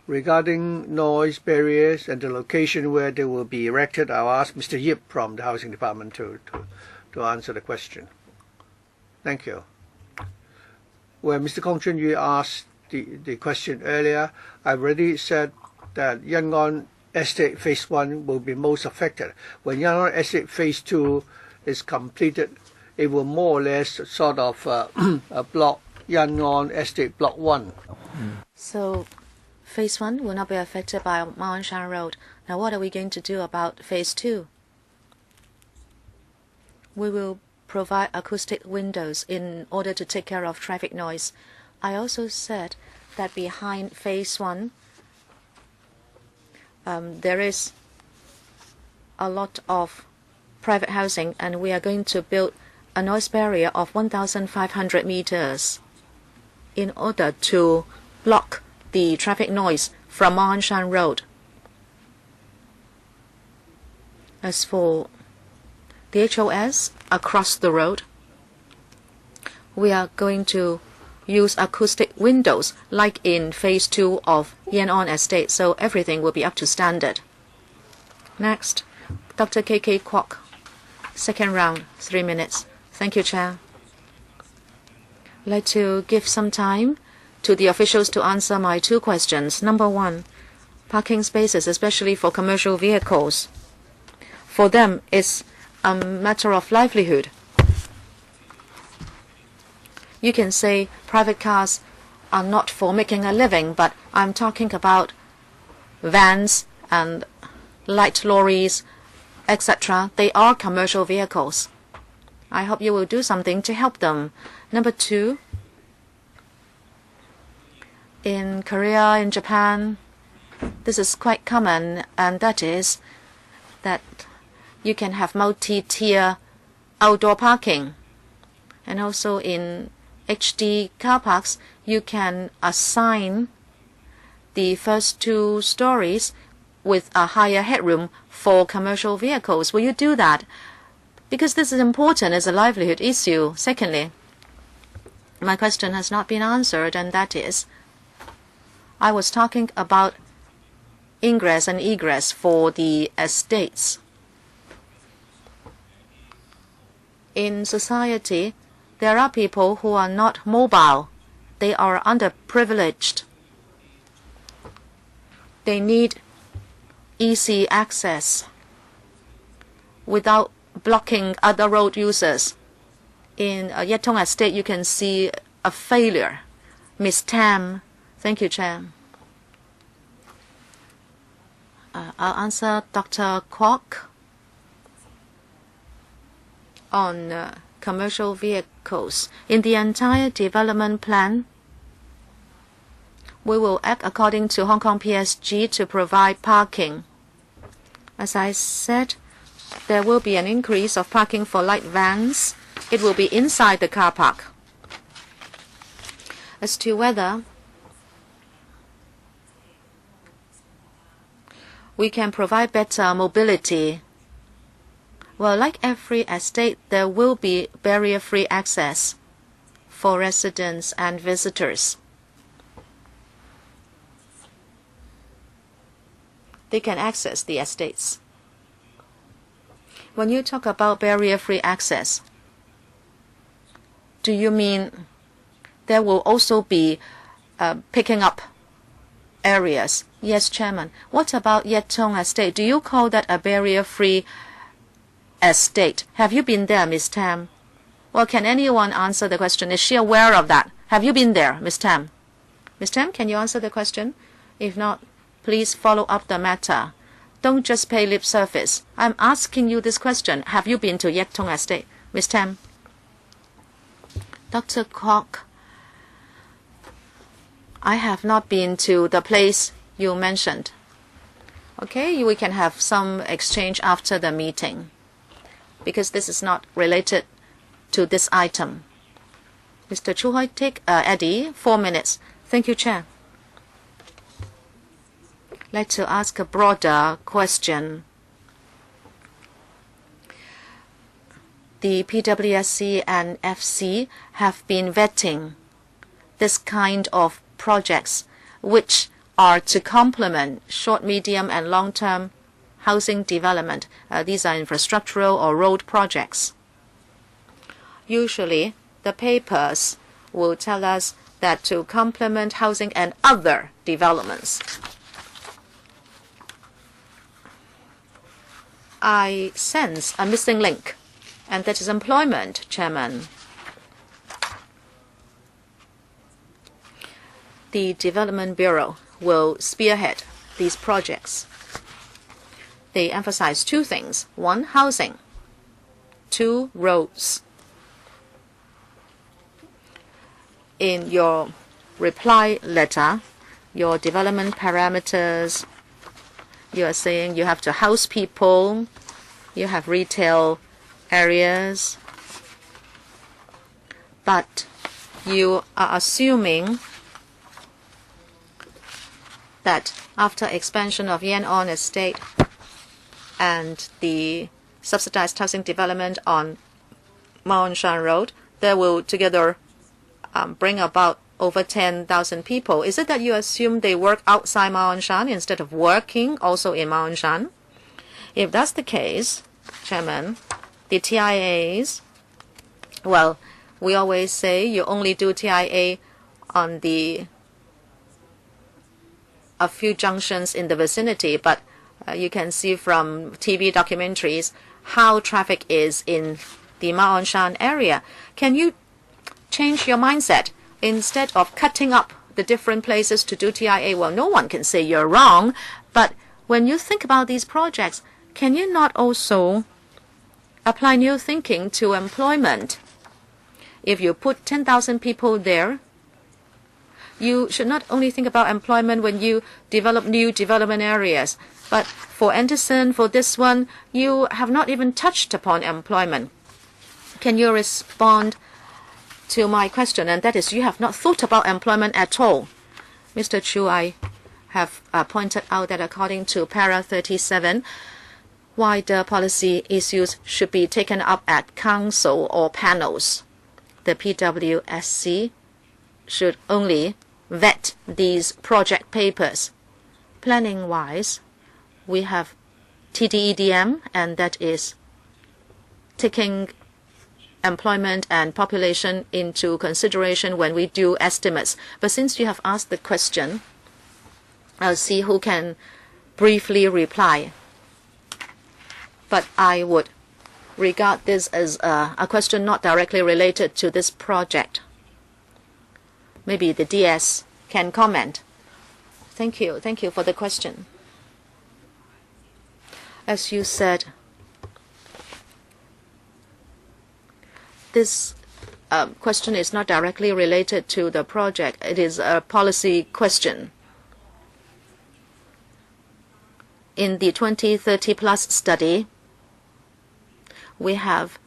Regarding noise barriers and the location where they will be erected, I'll ask Mr. Yip from the Housing Department to answer the question. Thank you. When Mr. Kong Chun Yu asked the question earlier, I've already said that Yan On Estate Phase 1 will be most affected. When Yan On Estate Phase 2 is completed, it will more or less sort of block Yan On Estate Block 1. So Phase 1 will not be affected by Mount Shan Road. Now what are we going to do about Phase 2? We will provide acoustic windows in order to take care of traffic noise. I also said that behind Phase 1, there is a lot of private housing, and we are going to build a noise barrier of 1,500 meters in order to block the traffic noise from Mount Shan Road. As for the HOS across the road, we are going to use acoustic windows like in Phase 2 of Yan On Estate, so everything will be up to standard. Next, Dr. K.K. Kwok, second round, 3 minutes. Thank you, Chair. I'd like to give some time to the officials to answer my 2 questions. Number 1, parking spaces, especially for commercial vehicles. For them, it's a matter of livelihood. You can say private cars are not for making a living, but I'm talking about vans and light lorries, etc. They are commercial vehicles. I hope you will do something to help them. Number 2, in Korea, in Japan, this is quite common, and that is that you can have multi-tier outdoor parking. And also in HD car parks, you can assign the first 2 stories with a higher headroom for commercial vehicles. Will you do that? Because this is important as a livelihood issue. Secondly, my question has not been answered, and that is, I was talking about ingress and egress for the estates. In society, there are people who are not mobile. They are underprivileged. They need easy access. without blocking other road users. In Yetong Estate, you can see a failure. Ms. Tam. Thank you, Chair. I'll answer Dr. Kwok on commercial vehicles. In the entire development plan, we will act according to Hong Kong PSG to provide parking. As I said, there will be an increase of parking for light vans. It will be inside the car park. As to whether we can provide better mobility, well, like every estate, there will be barrier-free access for residents and visitors. They can access the estates. When you talk about barrier-free access, do you mean there will also be picking up areas? Yes, Chairman. What about Yetong Estate? Do you call that a barrier-free estate? Have you been there, Ms. Tam? Well, can anyone answer the question? Is she aware of that? Have you been there, Ms. Tam? Ms. Tam, can you answer the question? If not, please follow up the matter. Don't just pay lip service. I'm asking you this question. Have you been to Yetong Estate? Ms. Tam? Dr. Kwok, I have not been to the place you mentioned. Okay, we can have some exchange after the meeting, because this is not related to this item. Mr. Chu Hoi Tik, Eddie, 4 minutes. Thank you, Chair. I'd like to ask a broader question. The PWSC and FC have been vetting this kind of projects which are to complement short, medium, and long-term housing development. These are infrastructural or road projects. Usually, the papers will tell us that to complement housing and other developments. I sense a missing link, and that is employment, Chairman. The Development Bureau will spearhead these projects. They emphasize 2 things. 1, housing. 2, roads. In your reply letter, your development parameters, you are saying you have to house people, you have retail areas, but you are assuming that after expansion of Yan-on Estate and the subsidized housing development on Ma On Shan Road, they will together bring about over 10,000 people. Is it that you assume they work outside Ma On Shan instead of working also in Ma On Shan? If that's the case, Chairman, the TIAs, well, we always say you only do TIA on a few junctions in the vicinity, but you can see from TV documentaries how traffic is in the Ma On Shan area. Can you change your mindset? Instead of cutting up the different places to do TIA, well, no one can say you're wrong, but when you think about these projects, can you not also apply new thinking to employment? If you put 10,000 people there, you should not only think about employment when you develop new development areas, but for Anderson, for this one, you have not even touched upon employment. Can you respond to my question? And that is, you have not thought about employment at all. Mr. Chu, I have pointed out that according to para 37, wider policy issues should be taken up at council or panels. The PWSC should only vet these project papers. Planning-wise, we have TDEDM, and that is taking employment and population into consideration when we do estimates. But since you have asked the question, I'll see who can briefly reply. But I would regard this as a question not directly related to this project. Maybe the DS can comment. Thank you. Thank you for the question. As you said, this question is not directly related to the project. It is a policy question. In the 2030 plus study, we have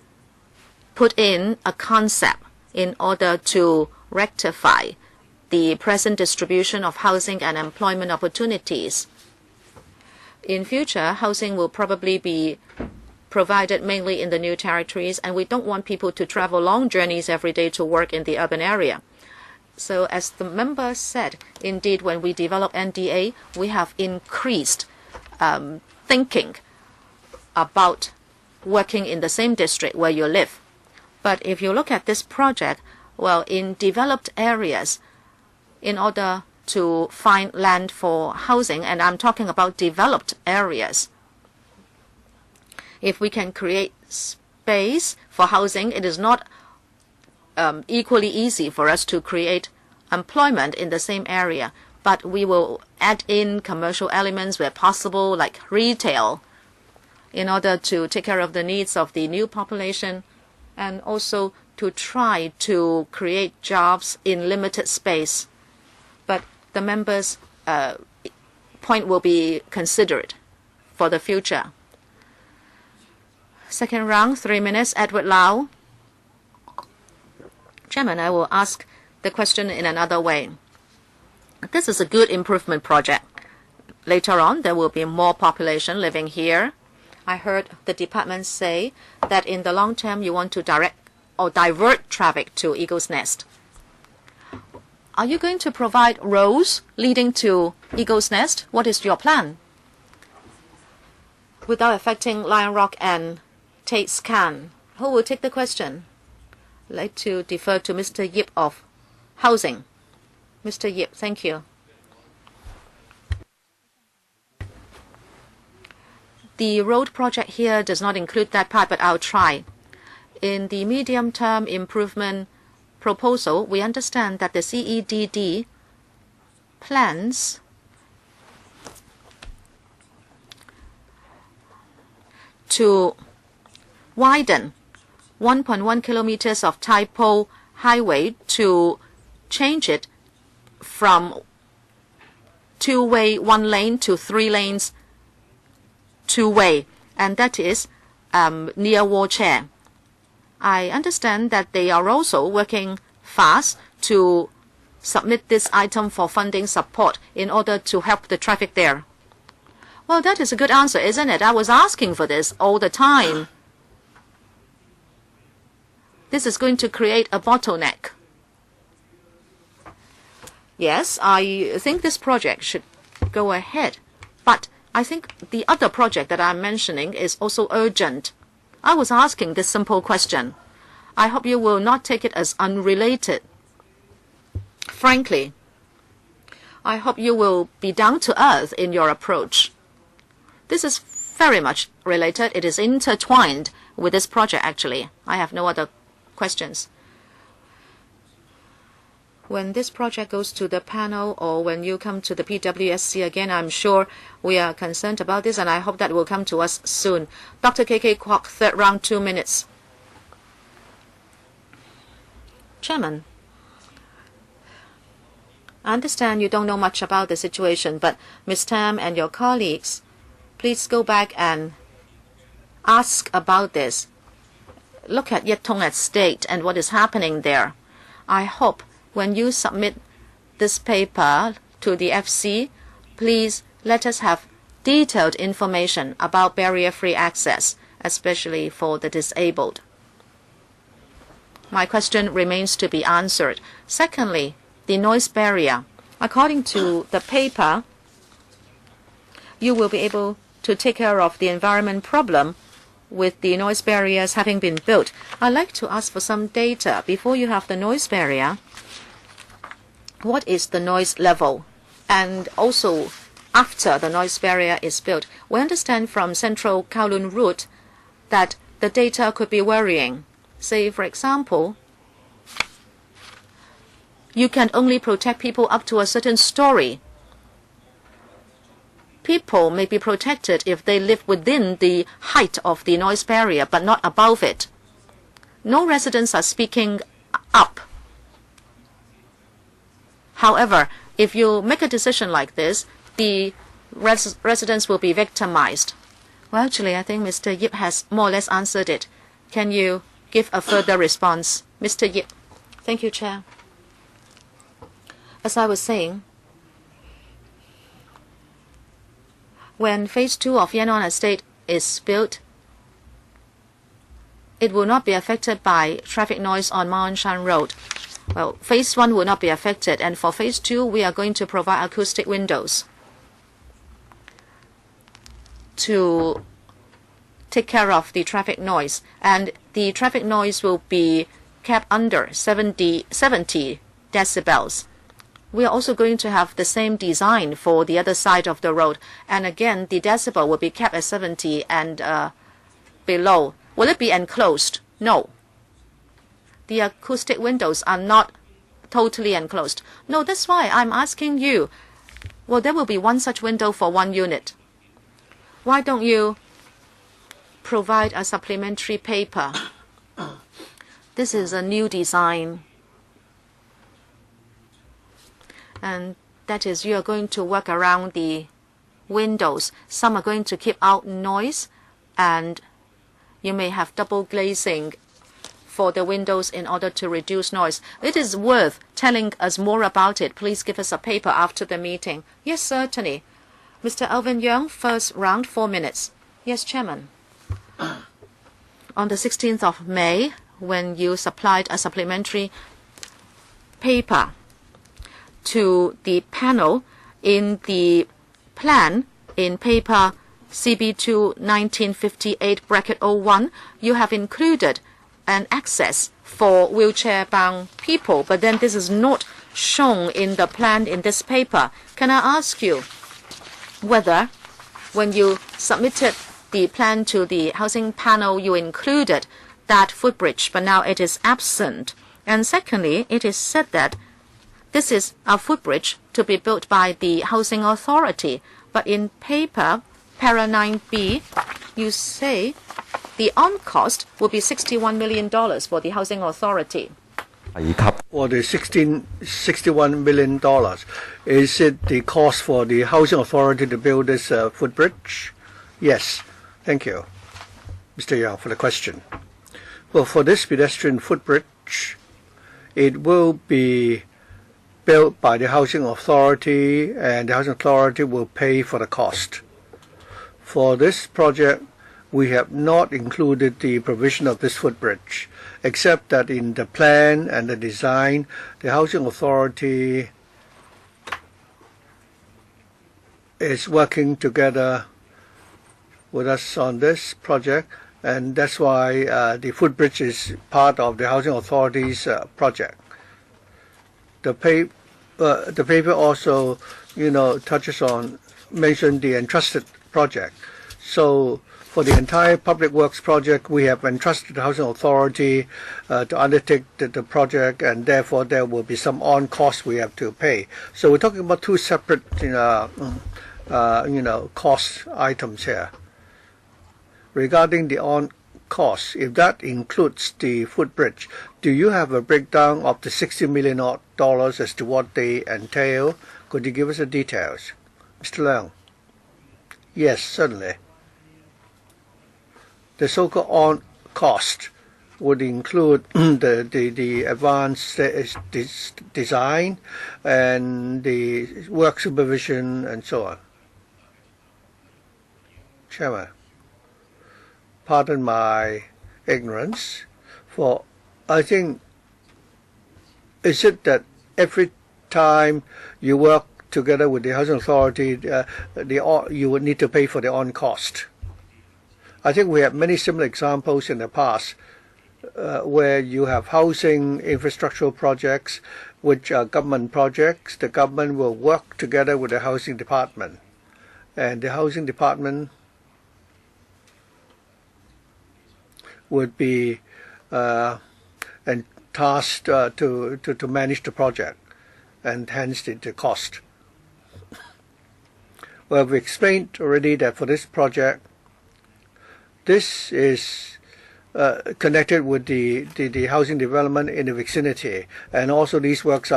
put in a concept in order to rectify the present distribution of housing and employment opportunities. In future, housing will probably be provided mainly in the new territories, and we don't want people to travel long journeys every day to work in the urban area. So as the member said, indeed, when we develop NDA, we have increased thinking about working in the same district where you live. But if you look at this project, well, in developed areas, in order to find land for housing, and I'm talking about developed areas, if we can create space for housing, it is not equally easy for us to create employment in the same area. But we will add in commercial elements where possible, like retail, in order to take care of the needs of the new population, and also to try to create jobs in limited space. But the members' point will be considered for the future. Second round, 3 minutes. Edward Lau. Chairman, I will ask the question in another way. This is a good improvement project. Later on, there will be more population living here. I heard the department say that in the long term, you want to direct or divert traffic to Eagle's Nest. Are you going to provide roads leading to Eagle's Nest? What is your plan? Without affecting Lion Rock and Tate's Can. Who will take the question? I'd like to defer to Mr. Yip of Housing. Mr. Yip, thank you. The road project here does not include that part, but I'll try. In the medium-term improvement proposal, we understand that the CEDD plans to widen 1.1 kilometers of Tai Po highway to change it from two-way, one lane to 3 lanes, two-way, and that is near War Chair. I understand that they are also working fast to submit this item for funding support in order to help the traffic there. Well, that is a good answer, isn't it? I was asking for this all the time. This is going to create a bottleneck. Yes, I think this project should go ahead, but I think the other project that I'm mentioning is also urgent. I was asking this simple question. I hope you will not take it as unrelated. Frankly, I hope you will be down to earth in your approach. This is very much related. It is intertwined with this project, actually. I have no other questions. When this project goes to the panel or when you come to the PWSC again, I'm sure we are concerned about this, and I hope that will come to us soon. Dr. KK Kwok, third round, 2 minutes. Chairman, I understand you don't know much about the situation, but Ms. Tam and your colleagues, please go back and ask about this. Look at Yet Tong Estate and what is happening there. I hope when you submit this paper to the FC, please let us have detailed information about barrier-free access, especially for the disabled. My question remains to be answered. Secondly, the noise barrier. According to the paper, you will be able to take care of the environment problem with the noise barriers having been built. I'd like to ask for some data. Before you have the noise barrier, what is the noise level? And also, after the noise barrier is built, we understand from Central Kowloon route that the data could be worrying. Say, for example, you can only protect people up to a certain story. People may be protected if they live within the height of the noise barrier, but not above it. No residents are speaking up. However, if you make a decision like this, the residents will be victimized. Well, actually, I think Mr. Yip has more or less answered it. Can you give a further response? Mr. Yip. Thank you, Chair. As I was saying, when Phase 2 of Yangon Estate is built, it will not be affected by traffic noise on Ma On Shan Road. Well, Phase 1 will not be affected, and for Phase 2, we are going to provide acoustic windows to take care of the traffic noise, and the traffic noise will be kept under 70 decibels. We are also going to have the same design for the other side of the road, and again, the decibel will be kept at 70 and below. Will it be enclosed? No. The acoustic windows are not totally enclosed. No, that's why I'm asking you. Well, there will be one such window for one unit. Why don't you provide a supplementary paper? This is a new design. And that is, you are going to work around the windows. Some are going to keep out noise, and you may have double glazing for the windows in order to reduce noise. It is worth telling us more about it. Please give us a paper after the meeting. Yes, certainly. Mr. Alvin Young, first round, 4 minutes. Yes, Chairman. On the 16th of May, when you supplied a supplementary paper to the panel in the plan in paper CB2 1958-01, you have included an access for wheelchair-bound people, but then this is not shown in the plan in this paper. Can I ask you whether when you submitted the plan to the housing panel, you included that footbridge, but now it is absent? And secondly, it is said that this is a footbridge to be built by the housing authority, but in paper, para 9B, you say the on-cost will be $61 million for the housing authority. For the $61 million, is it the cost for the housing authority to build this footbridge? Yes. Thank you, Mr. Yang, for the question. Well, for this pedestrian footbridge, it will be built by the housing authority, and the housing authority will pay for the cost. For this project, we have not included the provision of this footbridge, except that in the plan and the design, the housing authority is working together with us on this project, and that's why the footbridge is part of the housing authority's project. The paper also, mentioned the entrusted project. So for the entire public works project, we have entrusted the housing authority to undertake the project, and therefore there will be some on cost we have to pay. So we're talking about two separate, cost items here. Regarding the on cost, if that includes the footbridge, do you have a breakdown of the $60 million as to what they entail? Could you give us the details? Mr. Leung? Yes, certainly. The so-called on cost would include the advanced design and the work supervision and so on. Chairman, pardon my ignorance, for I think, is it that every time you work together with the housing authority, you would need to pay for the on cost? I think we have many similar examples in the past where you have housing infrastructural projects which are government projects. The government will work together with the housing department, and the housing department would be and tasked to manage the project, and hence the cost. Well, we explained already that for this project, this is connected with the housing development in the vicinity, and also these works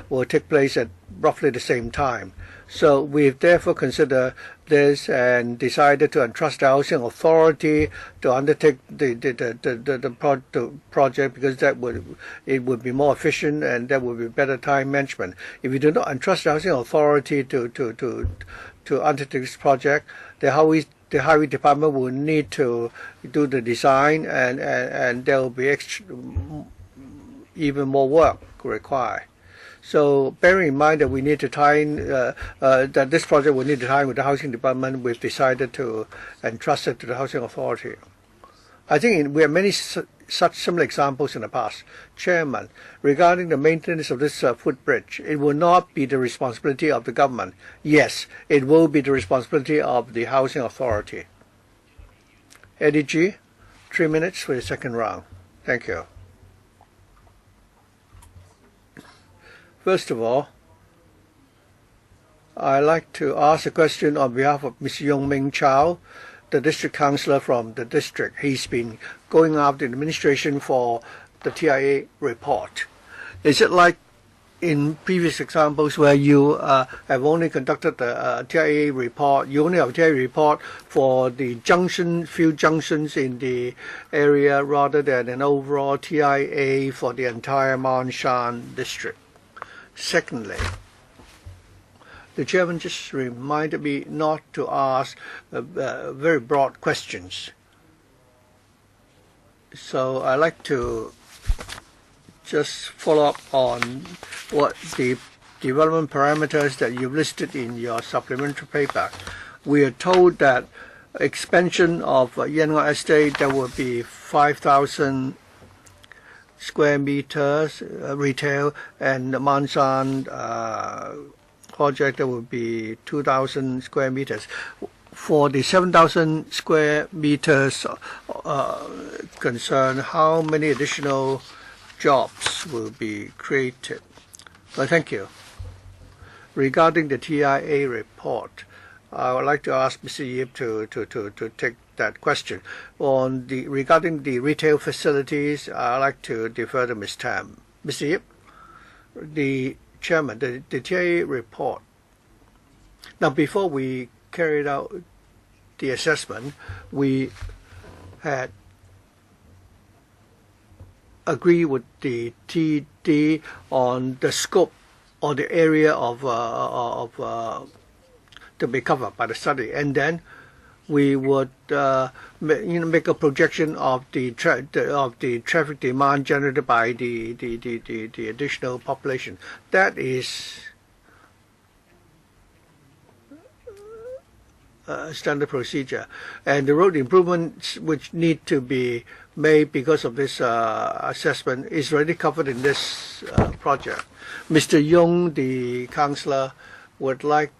will take place at roughly the same time. So we've therefore considered this and decided to entrust the housing authority to undertake the project, because it would be more efficient and that would be better time management. If we do not entrust the housing authority to undertake this project, the highway department will need to do the design, and there will be even more work required. So bearing in mind that we need to tie in, that this project will need to tie in with the housing department, we've decided to entrust it to the housing authority. I think we have many such similar examples in the past. Chairman, regarding the maintenance of this footbridge, it will not be the responsibility of the government. Yes, it will be the responsibility of the housing authority. Eddie G, 3 minutes for the second round. Thank you. First of all, I'd like to ask a question on behalf of Mr. Yong Ming Chow, the district councillor from the district. He's been going after the administration for the TIA report. Is it like in previous examples where you have only conducted the TIA report, you only have a TIA report for the few junctions in the area rather than an overall TIA for the entire Ma Shan district? Secondly, the chairman just reminded me not to ask very broad questions. So I'd like to just follow up on what the development parameters that you've listed in your supplementary paper. We are told that expansion of Yangon Estate, there will be 5,000 square meters retail, and the Manshan project there will be 2,000 square meters. For the 7,000 square meters concern, how many additional jobs will be created? Well, thank you. Regarding the TIA report, I would like to ask Mr. Yip to take that question. Regarding the retail facilities, I'd like to defer to Ms. Tam. Mr. Yip, the chairman, the TIA report. Now, before we carried out the assessment, we had agreed with the TD on the scope or the area to be covered by the study, and then we would make a projection of the traffic demand generated by the additional population. That is standard procedure, and the road improvements which need to be made because of this assessment is already covered in this project. Mr. Yong, the councillor, would like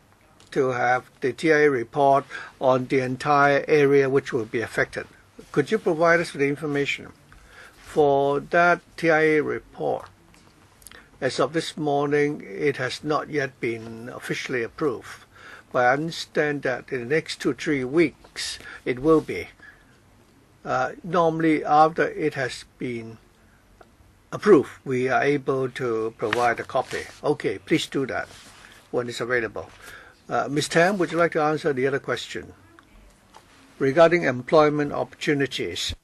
to have the TIA report on the entire area which will be affected. Could you provide us with the information? For that TIA report, as of this morning, it has not yet been officially approved. But I understand that in the next 2-3 weeks, it will be. Normally, after it has been approved, we are able to provide a copy. Okay, please do that when it's available. Ms. Tam, would you like to answer the other question? Regarding employment opportunities,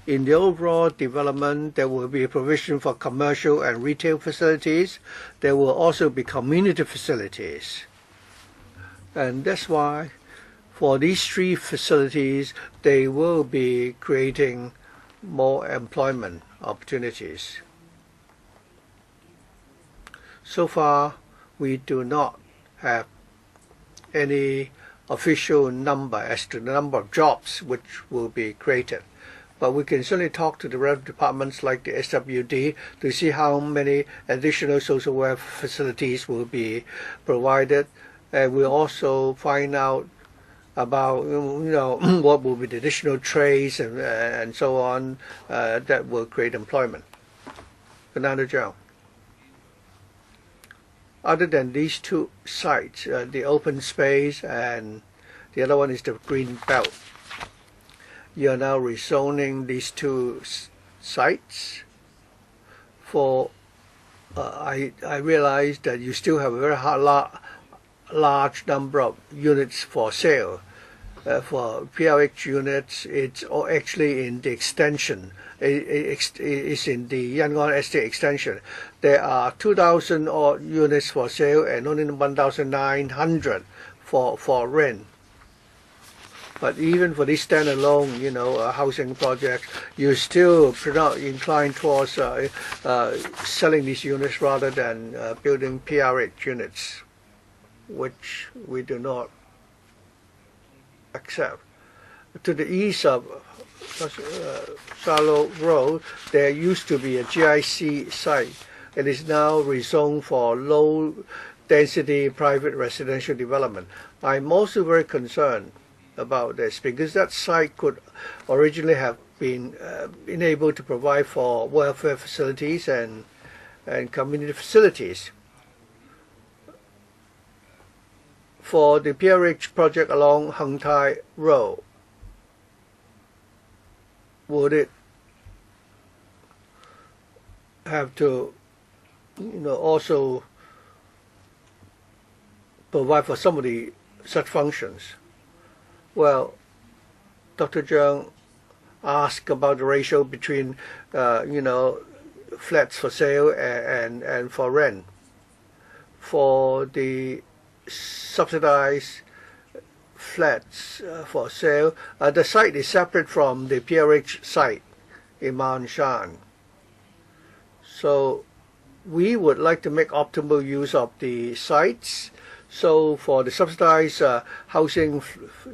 in the overall development, there will be a provision for commercial and retail facilities. There will also be community facilities. And that's why for these 3 facilities, they will be creating more employment opportunities. So far, we do not have any official number as to the number of jobs which will be created. But we can certainly talk to the relevant departments like the SWD to see how many additional social welfare facilities will be provided. And we'll also find out about what will be the additional trades and so on that will create employment. Fernando Zhao. Other than these two sites, the open space and the other one is the green belt, you are now rezoning these two sites for. I realize that you still have a very large number of units for sale. For PRH units, it's actually in the extension. It's in the Yangon Estate extension. There are 2,000 odd units for sale and only 1,900 for rent. But even for this standalone, housing project, you're still inclined towards selling these units rather than building PRH units, which we do not accept. To the east of Shallow Road, there used to be a GIC site. It is now rezoned for low-density private residential development. I'm also very concerned about this because that site could originally have been able to provide for welfare facilities and community facilities. For the PRH project along Hung Tai Road, would it have to also provide for some of the such functions? Well, Dr. Zhang asked about the ratio between flats for sale and for rent. For the subsidized flats for sale, the site is separate from the PRH site in Mount Shan. So we would like to make optimal use of the sites. So for the subsidized housing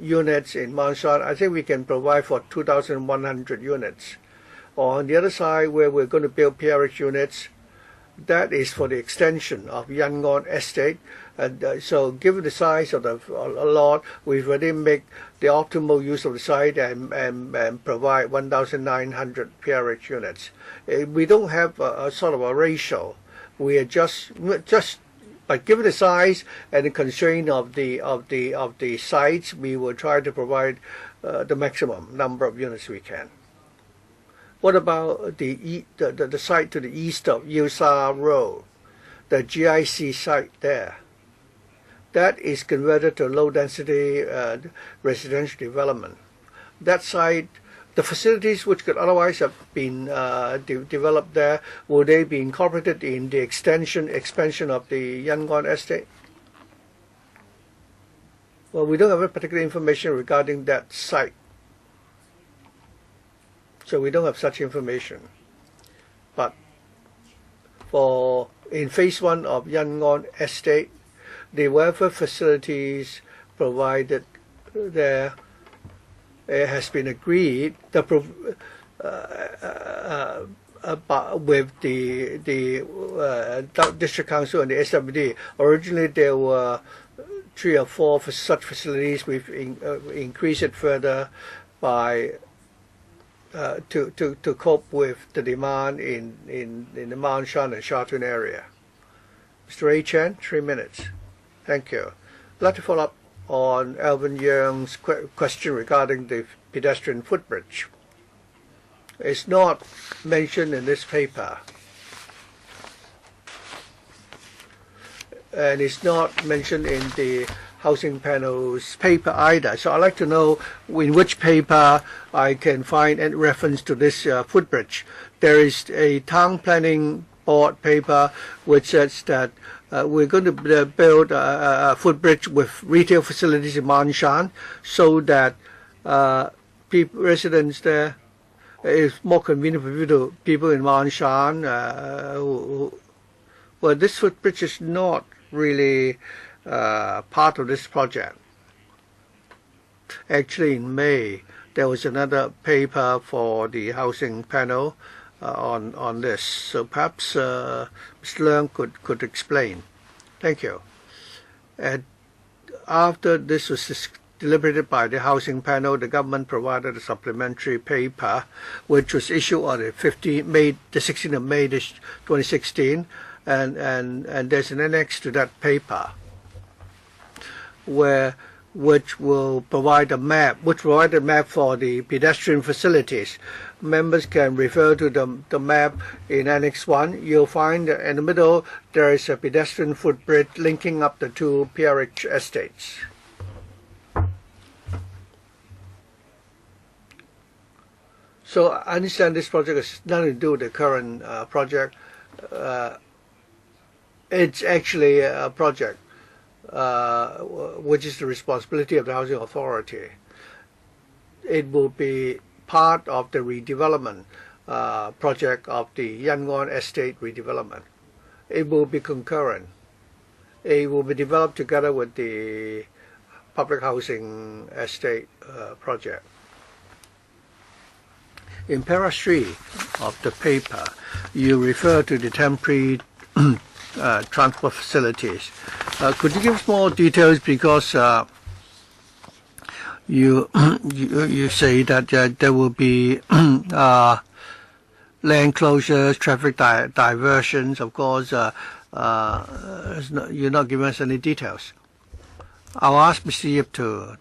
units in Mount Shan, I think we can provide for 2,100 units. On the other side, where we're going to build PRH units, that is for the extension of Yangon Estate. And so given the size of the lot, we've already made the optimal use of the site and provide 1,900 PRH units. We don't have a sort of a ratio. We are just but given the size and the constraint of the sites, we will try to provide the maximum number of units we can. What about the site to the east of Yusa Road, the GIC site there? That is converted to low-density residential development. That site, the facilities which could otherwise have been developed there, will they be incorporated in the expansion of the Yangon Estate? Well, we don't have any particular information regarding that site. So we don't have such information. But in phase 1 of Yangon Estate, the welfare facilities provided there, it has been agreed that with the District Council and the SWD. Originally there were 3 or 4 such facilities. We've increased it further by to cope with the demand in the Mount Shan and Shatun area. Mr. A. Chen, 3 minutes. Thank you. I'd like to follow up on Alvin Young's question regarding the pedestrian footbridge. It's not mentioned in this paper. And it's not mentioned in the housing panel's paper either. So I'd like to know in which paper I can find any reference to this footbridge. There is a town planning board paper which says that we're going to build a footbridge with retail facilities in Mount Shan so that residents there, it's more convenient for people in Mount Shan. Well, this footbridge is not really part of this project. Actually, in May, there was another paper for the housing panel on this. So perhaps Mr. Leung could explain. Thank you. And after this was deliberated by the housing panel, the government provided a supplementary paper, which was issued on the 16th of May 2016, and there's an annex to that paper which will provide a map, for the pedestrian facilities. Members can refer to the map in Annex 1. You'll find in the middle there is a pedestrian footbridge linking up the two PRH estates. So I understand this project has nothing to do with the current project. It's actually a project which is the responsibility of the Housing Authority. It will be part of the redevelopment project of the Yangon Estate redevelopment. It will be concurrent. It will be developed together with the public housing estate project. In para 3 of the paper, you refer to the temporary transport facilities. Could you give us more details, because you say that there will be land closures, traffic diversions. Of course, you're not giving us any details. I'll ask Mr. Yip to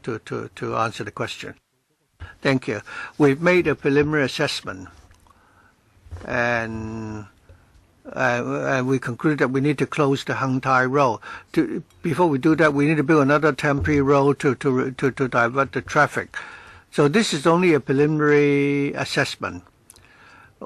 answer the question. Thank you. We've made a preliminary assessment, and we concluded that we need to close the Hung Tai Road. Before we do that, we need to build another temporary road to divert the traffic. So this is only a preliminary assessment.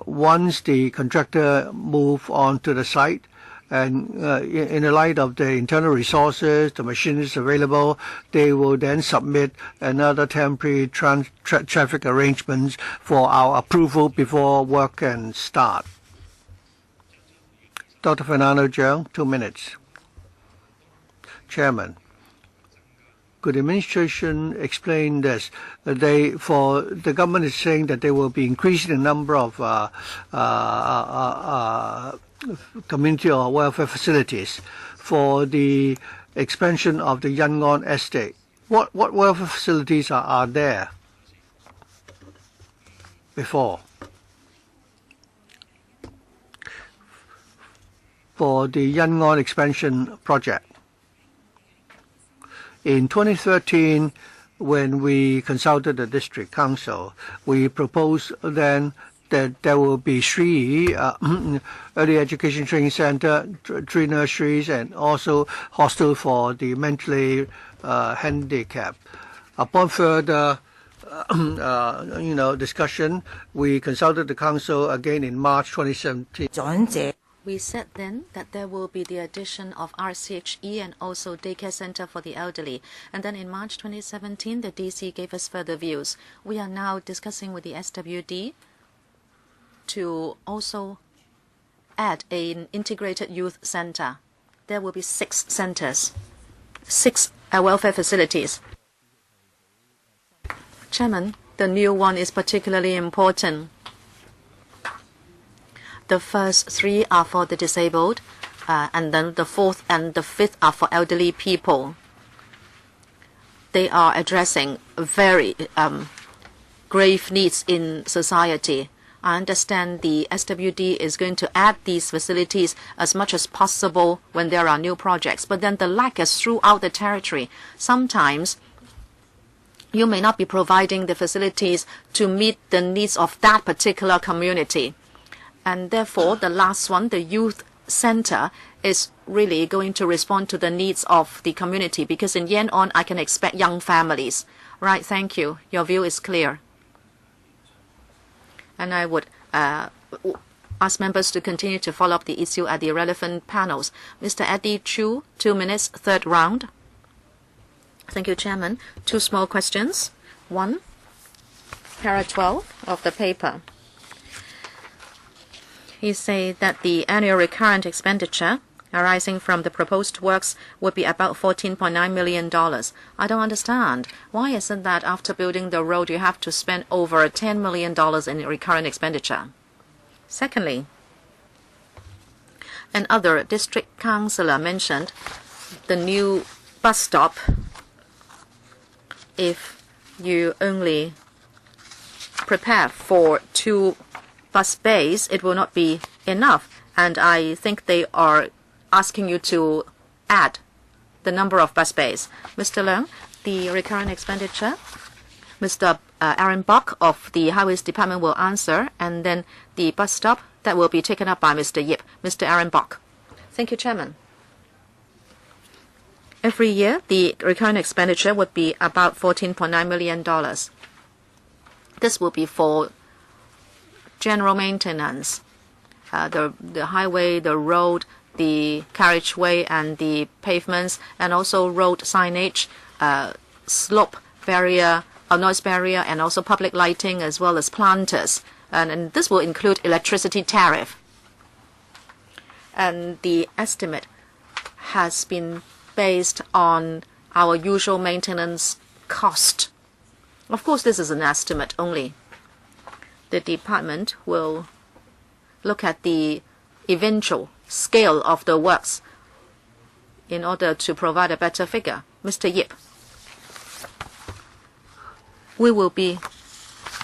Once the contractor move on to the site, and in the light of the internal resources, the machines available, they will then submit another temporary traffic arrangements for our approval before work can start. Dr. Fernando Cheung, 2 minutes. Chairman, could the administration explain this? The government is saying that they will be increasing the number of community or welfare facilities for the expansion of the Yangon estate. What welfare facilities are there before? For the Yangon expansion project. In 2013, when we consulted the district council, we proposed then that there will be 3 early education training center, 3 nurseries, and also hostel for the mentally handicapped. Upon further discussion, we consulted the council again in March 2017. We said then that there will be the addition of RCHE and also daycare center for the elderly. And then in March 2017, the DC gave us further views. We are now discussing with the SWD to also add an integrated youth center. There will be 6 centers, 6 welfare facilities. Chairman, the new one is particularly important. The first 3 are for the disabled, and then the 4th and the 5th are for elderly people. They are addressing very grave needs in society. I understand the SWD is going to add these facilities as much as possible when there are new projects, but then the lack is throughout the territory. Sometimes you may not be providing the facilities to meet the needs of that particular community. And therefore, the last one, the youth center, is really going to respond to the needs of the community, because in Yangon, I can expect young families. Right, thank you. Your view is clear. And I would ask members to continue to follow up the issue at the relevant panels. Mr. Eddie Chu, 2 minutes, 3rd round. Thank you, Chairman. 2 small questions. 1, para 12 of the paper. He said that the annual recurrent expenditure arising from the proposed works would be about $14.9 million. I don't understand. Why is it that after building the road you have to spend over $10 million in recurrent expenditure? Secondly, another district councillor mentioned the new bus stop if you only prepare for 2 bus bays, it will not be enough. And I think they are asking you to add the number of bus bays. Mr. Leung, the recurrent expenditure, Mr. Aaron Bok of the Highways Department will answer, and then the bus stop, that will be taken up by Mr. Yip. Mr. Aaron Bok. Thank you, Chairman. Every year, the recurrent expenditure would be about $14.9 million. This will be for general maintenance, the highway, the road, the carriageway, and the pavements, and also road signage, slope barrier, noise barrier, and also public lighting, as well as planters. And this will include electricity tariff. And the estimate has been based on our usual maintenance cost. Of course, this is an estimate only. The department will look at the eventual scale of the works in order to provide a better figure. Mr. Yip, we will be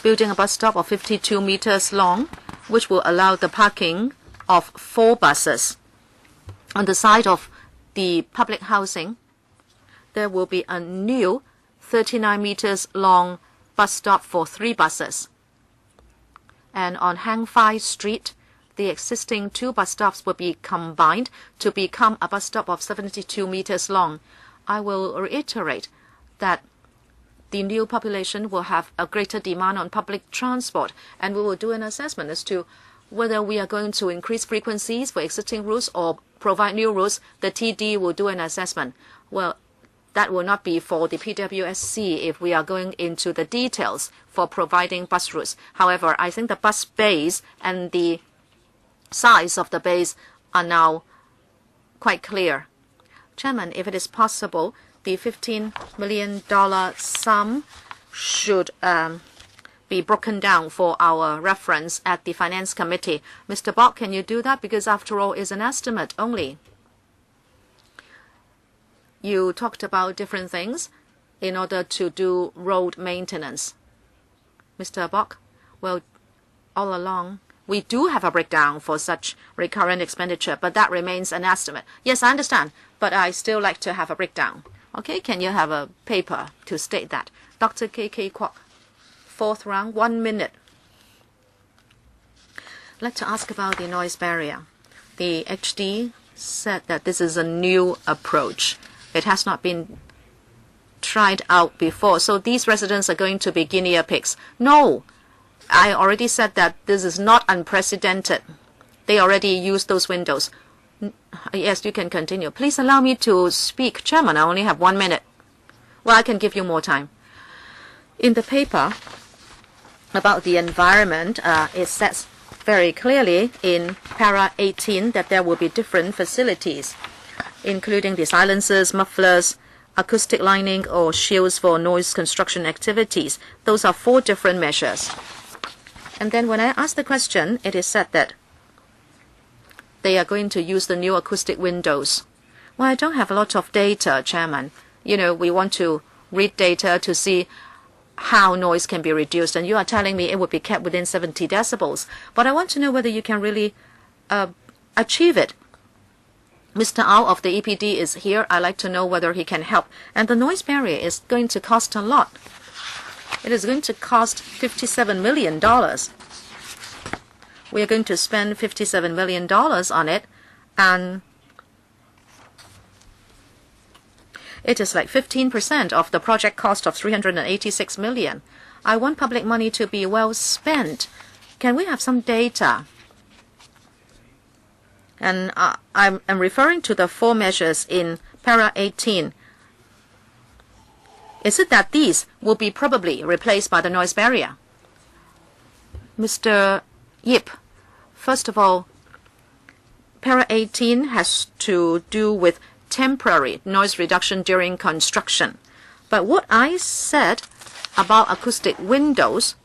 building a bus stop of 52 meters long, which will allow the parking of 4 buses. On the side of the public housing, there will be a new 39 meters long bus stop for 3 buses. And on Hang Fai Street, the existing 2 bus stops will be combined to become a bus stop of 72 meters long. I will reiterate that the new population will have a greater demand on public transport, and we will do an assessment as to whether we are going to increase frequencies for existing routes or provide new routes. The TD will do an assessment. Well, that will not be for the PWSC if we are going into the details for providing bus routes. However, I think the bus bays and the size of the bays are now quite clear. Chairman, if it is possible, the $15 million sum should be broken down for our reference at the Finance Committee. Mr. Bok, can you do that? Because after all, it's an estimate only. You talked about different things in order to do road maintenance. Mr. Bok, well, all along, we do have a breakdown for such recurrent expenditure, but that remains an estimate. Yes, I understand, but I still like to have a breakdown. Okay, can you have a paper to state that? Dr. K.K. Kwok, 4th round, 1 minute. I'd like to ask about the noise barrier. The HD said that this is a new approach. It has not been tried out before. So these residents are going to be guinea pigs. No, I already said that this is not unprecedented. They already use those windows. Yes, you can continue. Please allow me to speak. Chairman, I only have 1 minute. Well, I can give you more time. In the paper about the environment, it says very clearly in para 18 that there will be different facilities, including the silencers, mufflers, acoustic lining, or shields for noise construction activities. Those are 4 different measures. And then when I asked the question, it is said that they are going to use the new acoustic windows. Well, I don't have a lot of data, Chairman. You know, we want to read data to see how noise can be reduced, and you are telling me it would be kept within 70 decibels. But I want to know whether you can really achieve it. Mr. Au of the EPD is here. I'd like to know whether he can help. And the noise barrier is going to cost a lot. It is going to cost $57 million. We are going to spend $57 million on it, and it is like 15% of the project cost of $386 million. I want public money to be well spent. Can we have some data? And I'm referring to the 4 measures in para 18. Is it that these will be probably replaced by the noise barrier? Mr. Yip, first of all, para 18 has to do with temporary noise reduction during construction. But what I said about acoustic windows,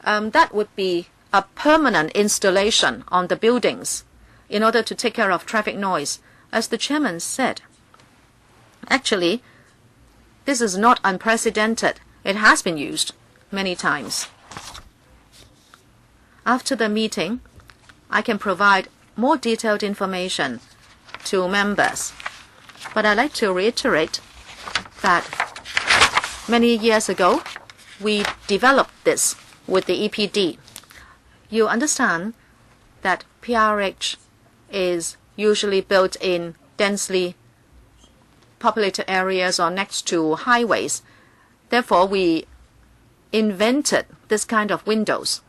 that would be a permanent installation on the buildings in order to take care of traffic noise. As the chairman said, actually, This is not unprecedented. It has been used many times. After the meeting, I can provide more detailed information to members. But I'd like to reiterate that many years ago, we developed this with the EPD. You understand that PRH is usually built in densely populated areas or next to highways. Therefore, we invented this kind of windows.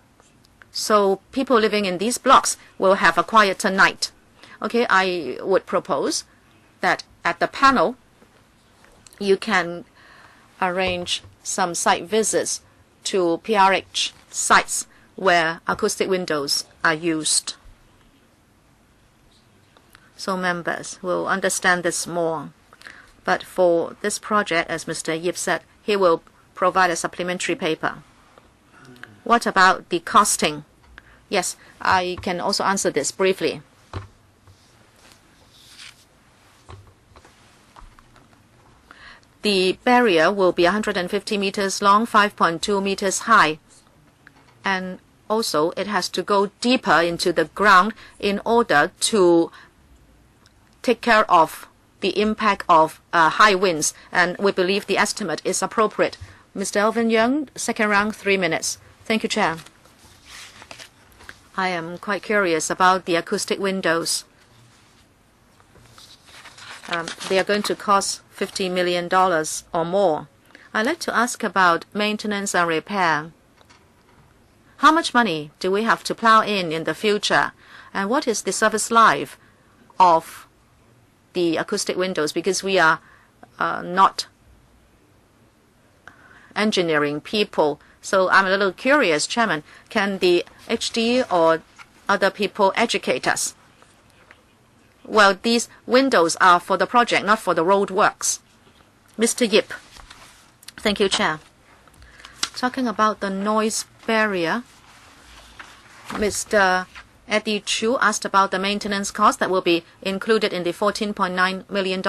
So people living in these blocks will have a quieter night. Okay, I would propose that at the panel, you can arrange some site visits to PRH sites where acoustic windows are used. So members will understand this more. But for this project, as Mr. Yip said, he will provide a supplementary paper. What about the costing? Yes, I can also answer this briefly. The barrier will be 150 meters long, 5.2 meters high. And also, it has to go deeper into the ground in order to take care of the impact of high winds. And we believe the estimate is appropriate. Mr. Elvin Young, second round, 3 minutes. Thank you, Chair. I am quite curious about the acoustic windows. They are going to cost $50 million or more. I'd like to ask about maintenance and repair. How much money do we have to plow in the future? And what is the service life of the acoustic windows? Because we are not engineering people. So I'm a little curious, Chairman. Can the HD or other people educate us? Well, these windows are for the project, not for the road works. Mr. Yip. Thank you, Chair. Talking about the noise barrier, Mr. Eddie Chu asked about the maintenance cost that will be included in the $14.9 million.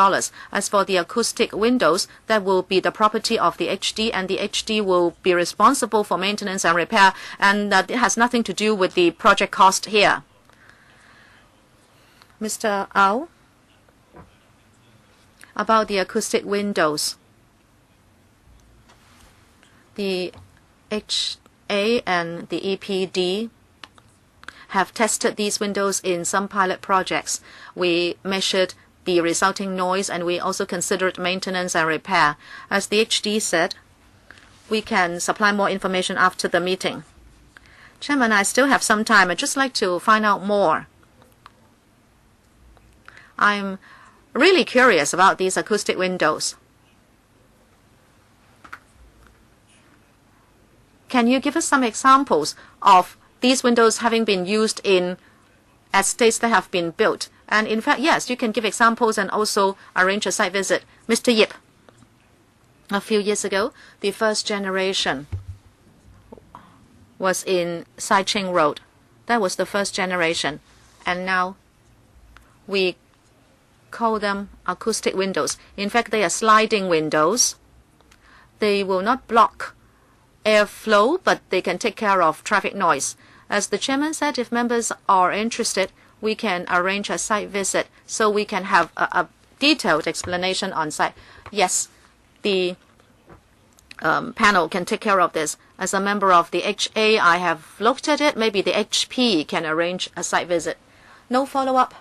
As for the acoustic windows, that will be the property of the HD, and the HD will be responsible for maintenance and repair, and it has nothing to do with the project cost here. Mr. Au, about the acoustic windows. The HA and the EPD have tested these windows in some pilot projects. We measured the resulting noise, and we also considered maintenance and repair. As the HD said, we can supply more information after the meeting. Chairman, I still have some time. I'd just like to find out more. I'm really curious about these acoustic windows. Can you give us some examples of these windows having been used in estates that have been built? And in fact, yes, you can give examples and also arrange a site visit. Mr. Yip, a few years ago, the first generation was in Sai Ching Road. That was the first generation. And now we call them acoustic windows. In fact, they are sliding windows. They will not block airflow, but they can take care of traffic noise. As the chairman said, if members are interested, we can arrange a site visit so we can have a detailed explanation on site. Yes, the panel can take care of this. As a member of the HA, I have looked at it. Maybe the HP can arrange a site visit. No follow-up.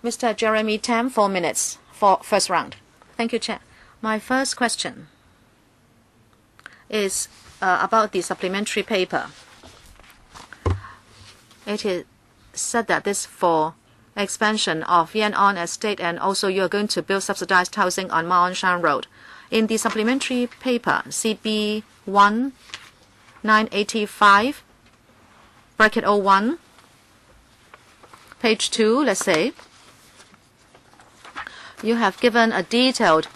Mr. Jeremy Tam, 4 minutes for first round. Thank you, Chair. My first question is about the supplementary paper. It is said that this for expansion of Yan'an Estate, and also you are going to build subsidized housing on Ma On Shan Road. In the supplementary paper, CB 1985, bracket 01, page 2, let's say, you have given a detailed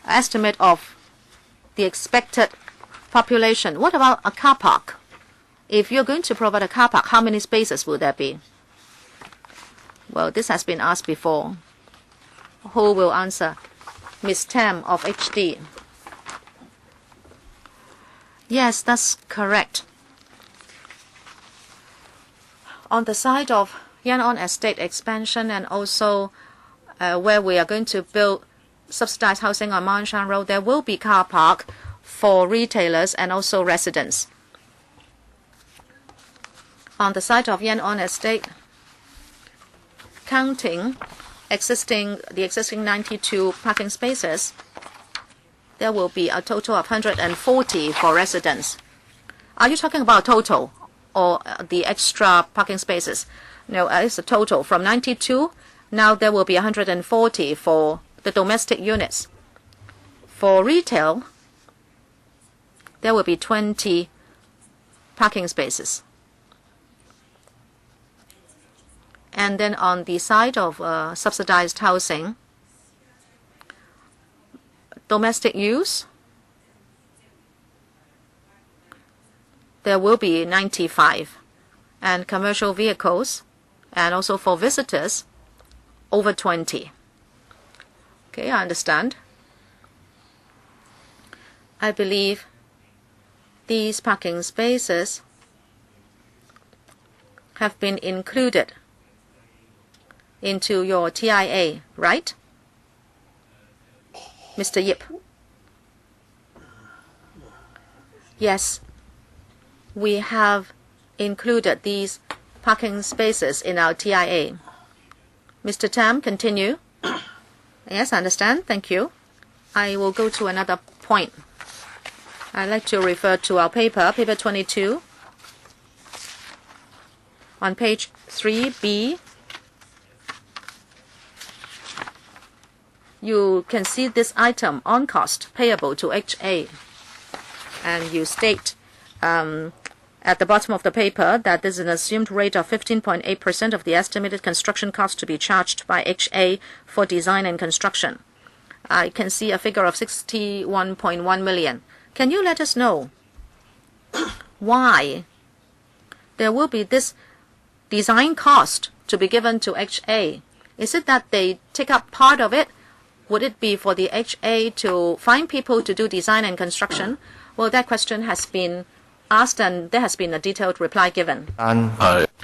estimate of the expected population. What about a car park? If you're going to provide a car park, how many spaces will there be? Well, this has been asked before. Who will answer? Ms. Tam of HD. Yes, that's correct. On the side of Yan'an Estate expansion and also where we are going to build subsidized housing on Manshan Road, there will be car park for retailers and also residents. On the side of Yan'an Estate, counting the existing 92 parking spaces, there will be a total of 140 for residents. Are you talking about total or the extra parking spaces? No, it's a total. From 92, now there will be 140 for the domestic units. For retail, there will be 20 parking spaces. And then on the side of subsidized housing, domestic use, there will be 95. And commercial vehicles, and also for visitors, over 20. Okay, I understand. I believe these parking spaces have been included into your TIA, right? Mr. Yip. Yes, we have included these parking spaces in our TIA. Mr. Tam, continue. Yes, I understand. Thank you. I will go to another point. I'd like to refer to our paper 22. On page 3B, you can see this item on cost payable to HA. And you state at the bottom of the paper that there's an assumed rate of 15.8% of the estimated construction cost to be charged by HA for design and construction. I can see a figure of 61.1 million. Can you let us know why there will be this design cost to be given to HA? Is it that they take up part of it? Would it be for the HA to find people to do design and construction? Well, that question has been asked and there has been a detailed reply given.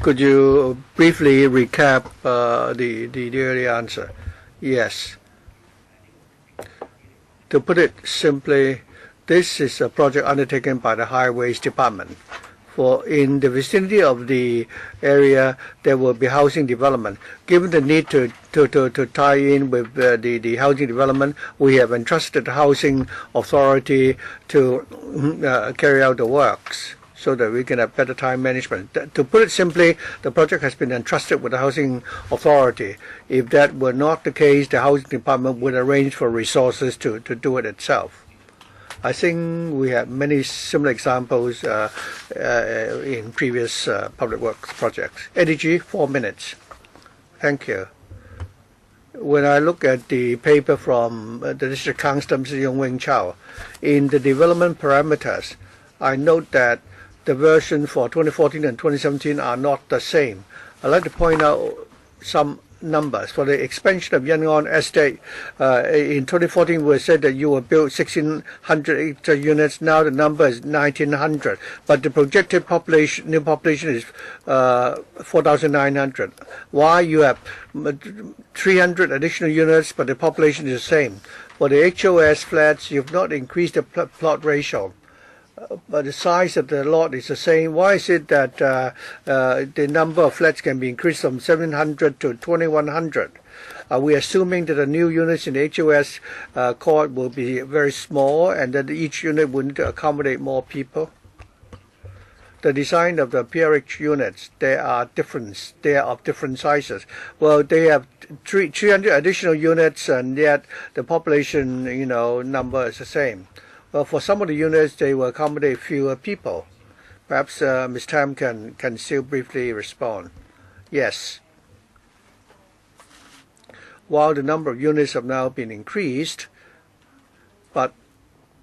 Could you briefly recap the earlier answer? Yes. To put it simply, this is a project undertaken by the Highways Department. For in the vicinity of the area, there will be housing development. Given the need to tie in with the housing development, we have entrusted the Housing Authority to carry out the works so that we can have better time management. To put it simply, the project has been entrusted with the Housing Authority. If that were not the case, the Housing Department would arrange for resources to do it itself. I think we have many similar examples in previous public works projects. Eddie, 4 minutes. Thank you. When I look at the paper from the District Council, Mr. Yong Wing Chow, in the development parameters, I note that the version for 2014 and 2017 are not the same. I'd like to point out some numbers. For the expansion of Yan'an Estate, in 2014 we said that you will build 1,600 units. Now the number is 1,900, but the projected new population is 4,900. Why you have 300 additional units, but the population is the same? For the HOS flats, you've not increased the plot ratio, but the size of the lot is the same. Why is it that the number of flats can be increased from 700 to 2,100? Are we assuming that the new units in the HOS court will be very small and that each unit will need to accommodate more people? The design of the PRH units, they are different. They are of different sizes. Well, they have 300 additional units, and yet the population, number is the same. Well, for some of the units, they will accommodate fewer people. Perhaps Ms. Tam can still briefly respond. Yes. While the number of units have now been increased, but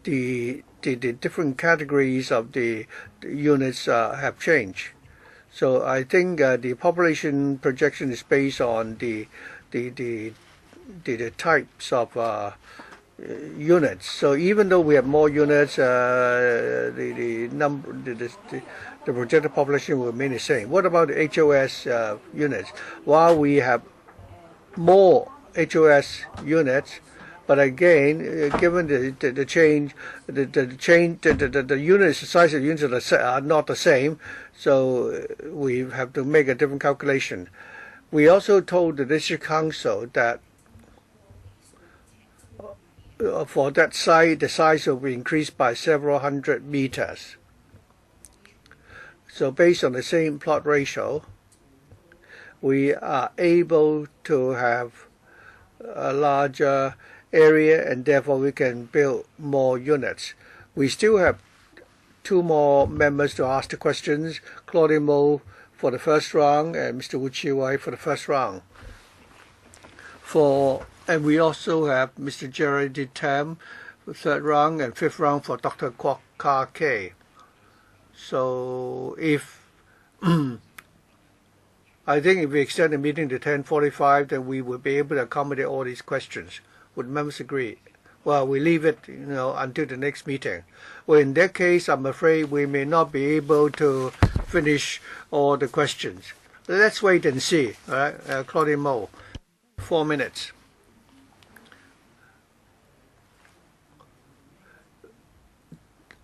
the different categories of the units have changed. So I think the population projection is based on the types of units. So even though we have more units, the number, the projected population will remain the same. What about the HOS units? While we have more HOS units, but again, given the change, the units, the size of units are not the same, so we have to make a different calculation. We also told the district council that for that site, the size will be increased by several hundred meters. So based on the same plot ratio, we are able to have a larger area, and therefore we can build more units. We still have 2 more members to ask the questions, Claudine Mo for the first round and Mr. Wu Chi-wai for the first round. And we also have Mr. Gerard D. Tam for third round and fifth round for Dr. Kwok Ka K. So if I think if we extend the meeting to 10:45, then we will be able to accommodate all these questions. Would members agree? Well, we leave it, until the next meeting. Well, in that case, I'm afraid we may not be able to finish all the questions. Let's wait and see. All right, Claudia Mo, 4 minutes.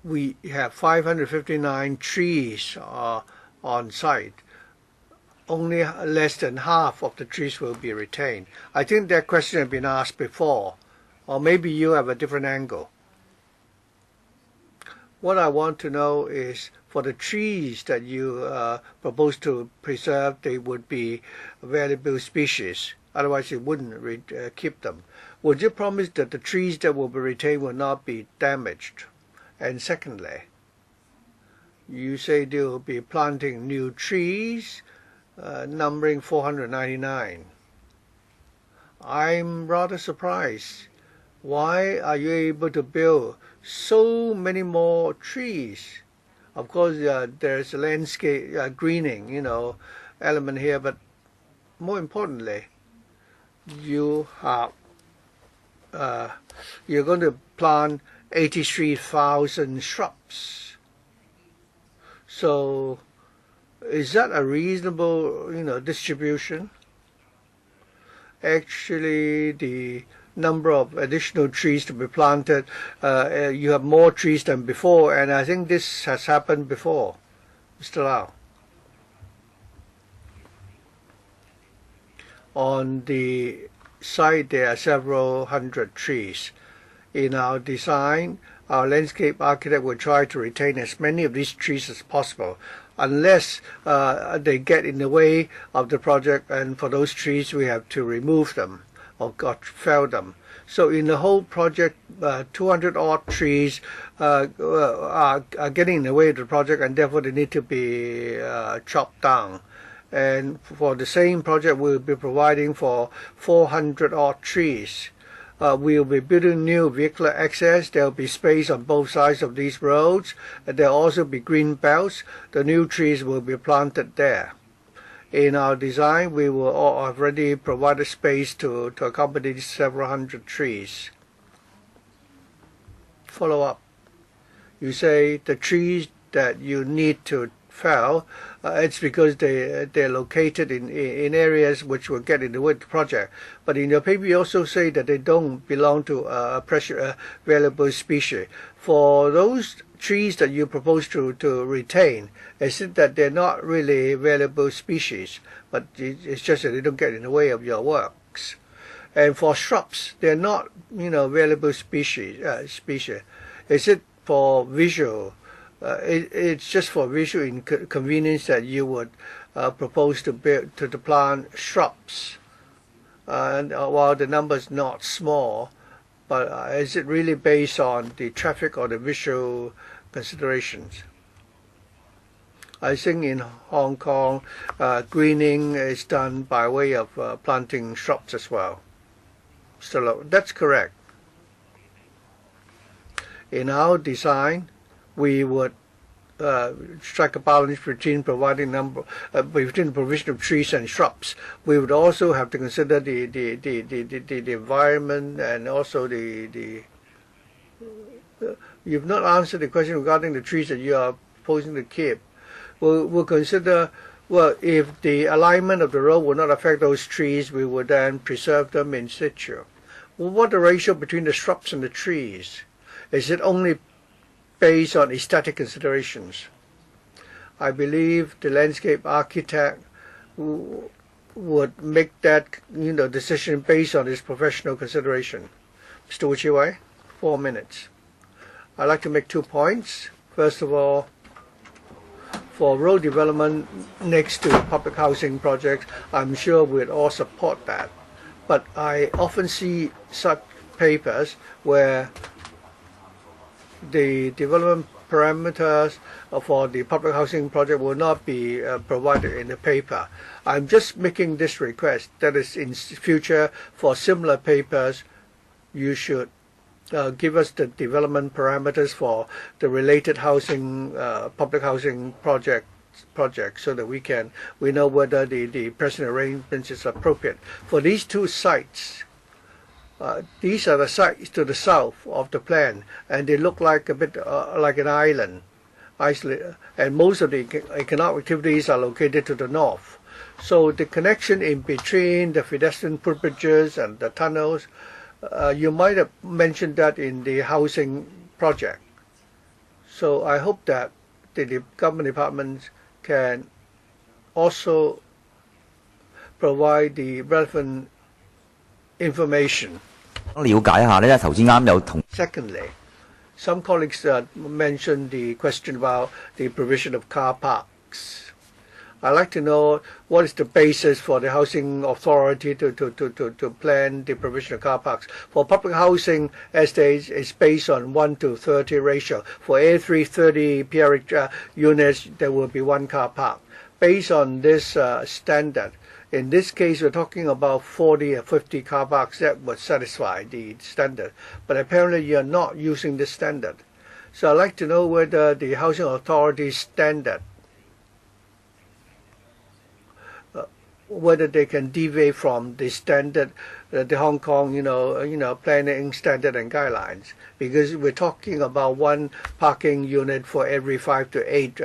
We have 559 trees on site. Only less than half of the trees will be retained. I think that question has been asked before, or maybe you have a different angle. What I want to know is, for the trees that you propose to preserve, they would be valuable species. Otherwise, you wouldn't keep them. Would you promise that the trees that will be retained will not be damaged? And secondly, you say they will be planting new trees, numbering 499. I'm rather surprised. Why are you able to build so many more trees? Of course, there's a landscape greening, element here, but more importantly, you have you're going to plant 83,000 shrubs. So is that a reasonable, distribution? Actually, the number of additional trees to be planted, you have more trees than before, and I think this has happened before. Mr. Lau. On the site, there are several hundred trees. In our design, our landscape architect will try to retain as many of these trees as possible, unless they get in the way of the project, and for those trees we have to remove them or fell them. So in the whole project, 200 odd trees are getting in the way of the project, and therefore they need to be chopped down. And for the same project, we'll be providing for 400 odd trees. We will be building new vehicular access. There will be space on both sides of these roads. There will also be green belts. The new trees will be planted there. In our design, we will already provide space to accommodate several hundred trees. Follow up. You say the trees that you need to fell, it's because they're located in areas which will get in the way of the project. But in your paper, you also say that they don't belong to a valuable species. For those trees that you propose to retain, is it that they're not really valuable species, but it's just that they don't get in the way of your works? And for shrubs, they're not, valuable species. Is it for visual? It's just for visual inconvenience that you would propose to plant shrubs, and while the number is not small, but is it really based on the traffic or the visual considerations? I think in Hong Kong, greening is done by way of planting shrubs as well. So that's correct. In our design, we would strike a balance between providing between the provision of trees and shrubs. We would also have to consider the environment and also you've not answered the question regarding the trees that you are proposing to keep. We'll consider, well, if the alignment of the road will not affect those trees, we would then preserve them in situ. Well, what the ratio between the shrubs and the trees? Is it only based on aesthetic considerations? I believe the landscape architect would make that decision based on his professional consideration. Mr. Uchiwai, 4 minutes. I'd like to make 2 points. First of all, for road development next to public housing projects, I'm sure we'd all support that. But I often see such papers where the development parameters for the public housing project will not be provided in the paper. I'm just making this request that is in future for similar papers you should give us the development parameters for the related housing public housing project so that we know whether the present arrangements is appropriate. For these 2 sites, these are the sites to the south of the plan, and they look like a bit like an island, isolated, and most of the economic activities are located to the north. So the connection in between the pedestrian footbridges and the tunnels, you might have mentioned that in the housing project. So I hope that the government departments can also provide the relevant information. Secondly, some colleagues mentioned the question about the provision of car parks. I'd like to know what is the basis for the housing authority to plan the provision of car parks. For public housing estates, it's based on 1:30 ratio. For every 30 PRH units, there will be 1 car park. Based on this standard, in this case, we're talking about 40 or 50 car parks that would satisfy the standard. But apparently, you're not using this standard. So I'd like to know whether the housing authority standard, whether they can deviate from the standard, the Hong Kong, planning standard and guidelines, because we're talking about 1 parking unit for every 5 to 8,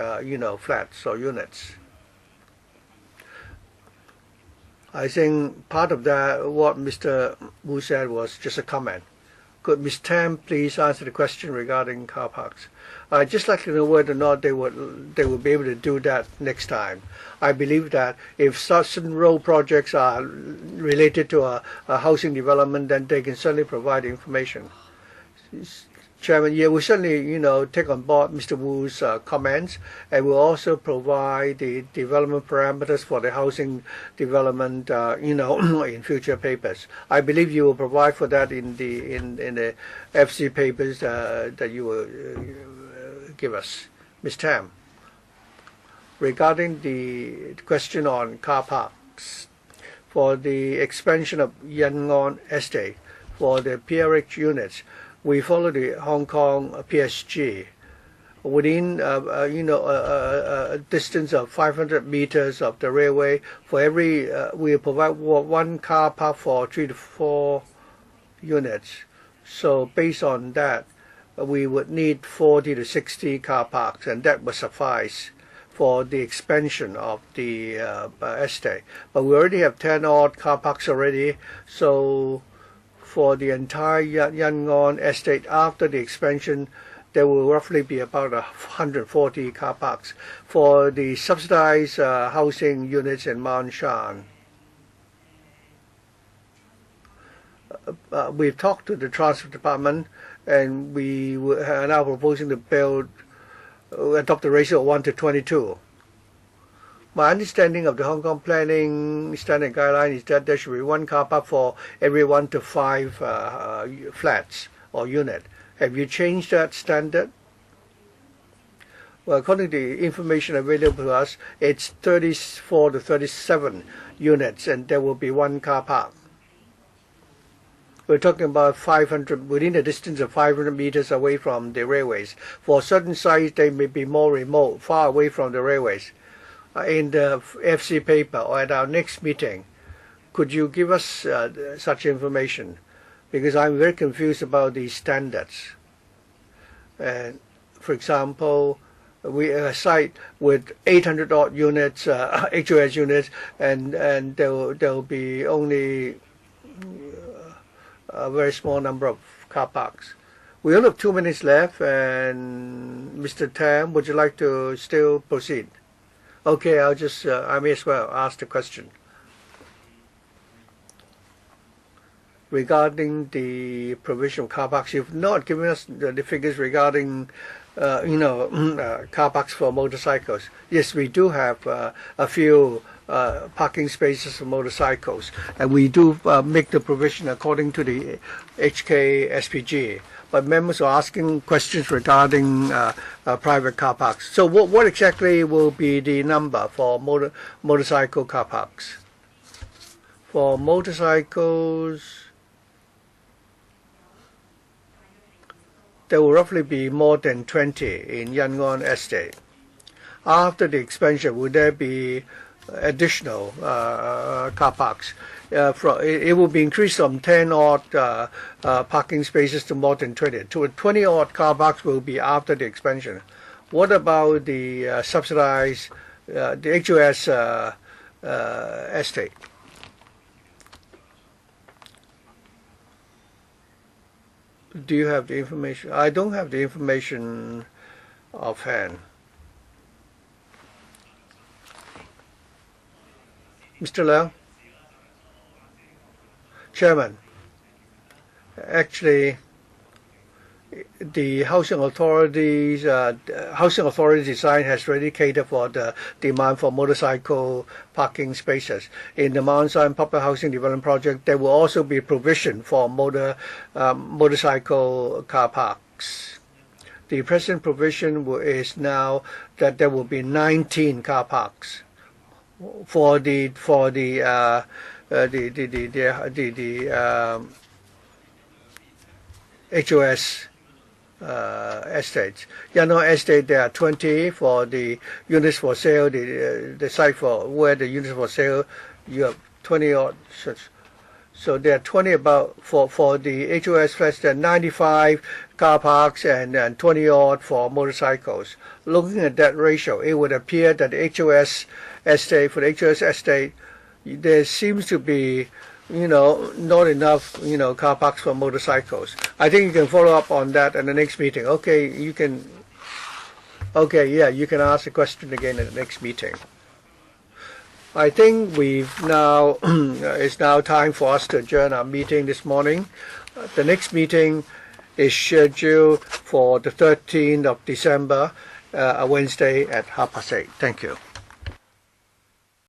flats or units. I think part of that, what Mr. Wu said, was just a comment. Could Ms. Tam please answer the question regarding car parks? I'd just like to know whether or not they would be able to do that next time. I believe that if certain road projects are related to a housing development, then they can certainly provide information. Chairman, yeah, we certainly, take on board Mr. Wu's comments, and we'll also provide the development parameters for the housing development, in future papers. I believe you will provide for that in the FC papers that you will give us. Ms. Tam, regarding the question on car parks, for the expansion of Yangon Estate, for the PRH units, we follow the Hong Kong PSG. Within a distance of 500 meters of the railway, for every we provide 1 car park for 3 to 4 units. So based on that, we would need 40 to 60 car parks, and that would suffice for the expansion of the estate. But we already have 10 odd car parks already, so for the entire Yangon estate after the expansion, there will roughly be about 140 car parks. For the subsidized housing units in Mount Shan, we've talked to the Transport Department, and we are now proposing to adopt the ratio of 1:22. My understanding of the Hong Kong planning standard guideline is that there should be 1 car park for every 1 to 5 flats or unit. Have you changed that standard? Well, according to the information available to us, it's 34 to 37 units, and there will be 1 car park. We're talking about 500, within a distance of 500 meters away from the railways. For certain sites, they may be more remote, far away from the railways. In the FC paper or at our next meeting, could you give us such information? Because I'm very confused about these standards. And for example, we a site with 800 odd units, HOS units, and there will be only a very small number of car parks. We only have 2 minutes left, and Mr. Tam, would you like to still proceed? Okay, I may as well ask the question. Regarding the provision of car parks, you've not given us the figures regarding, car parks for motorcycles. Yes, we do have a few parking spaces for motorcycles, and we do make the provision according to the HK SPG. But members are asking questions regarding private car parks. So what exactly will be the number for motorcycle car parks? For motorcycles, there will roughly be more than 20 in Yangon Estate. After the expansion, will there be additional car parks? It will be increased from 10 odd parking spaces to more than 20. 20 odd car parks will be after the expansion. What about the subsidized, the HOS estate? Do you have the information? I don't have the information offhand. Mr. Leung? Chairman, actually, the housing authority design has already catered for the demand for motorcycle parking spaces. In the Mount Zion Public Housing Development Project, there will also be provision for motorcycle car parks. The present provision is now that there will be 19 car parks for the HOS estates. Yangon Estate, there are 20 for the units for sale. The site for where the units for sale, you have 20 odd such. So there are 20 about for the HOS flats. There are 95 car parks and 20 odd for motorcycles. Looking at that ratio, it would appear that the HOS estate, for the HOS estate, there seems to be, not enough, car parks for motorcycles. I think you can follow up on that in the next meeting. Okay, you can ask the question again at the next meeting. I think it's now time for us to adjourn our meeting this morning. The next meeting is scheduled for the 13th of December, a Wednesday at 8:30. Thank you.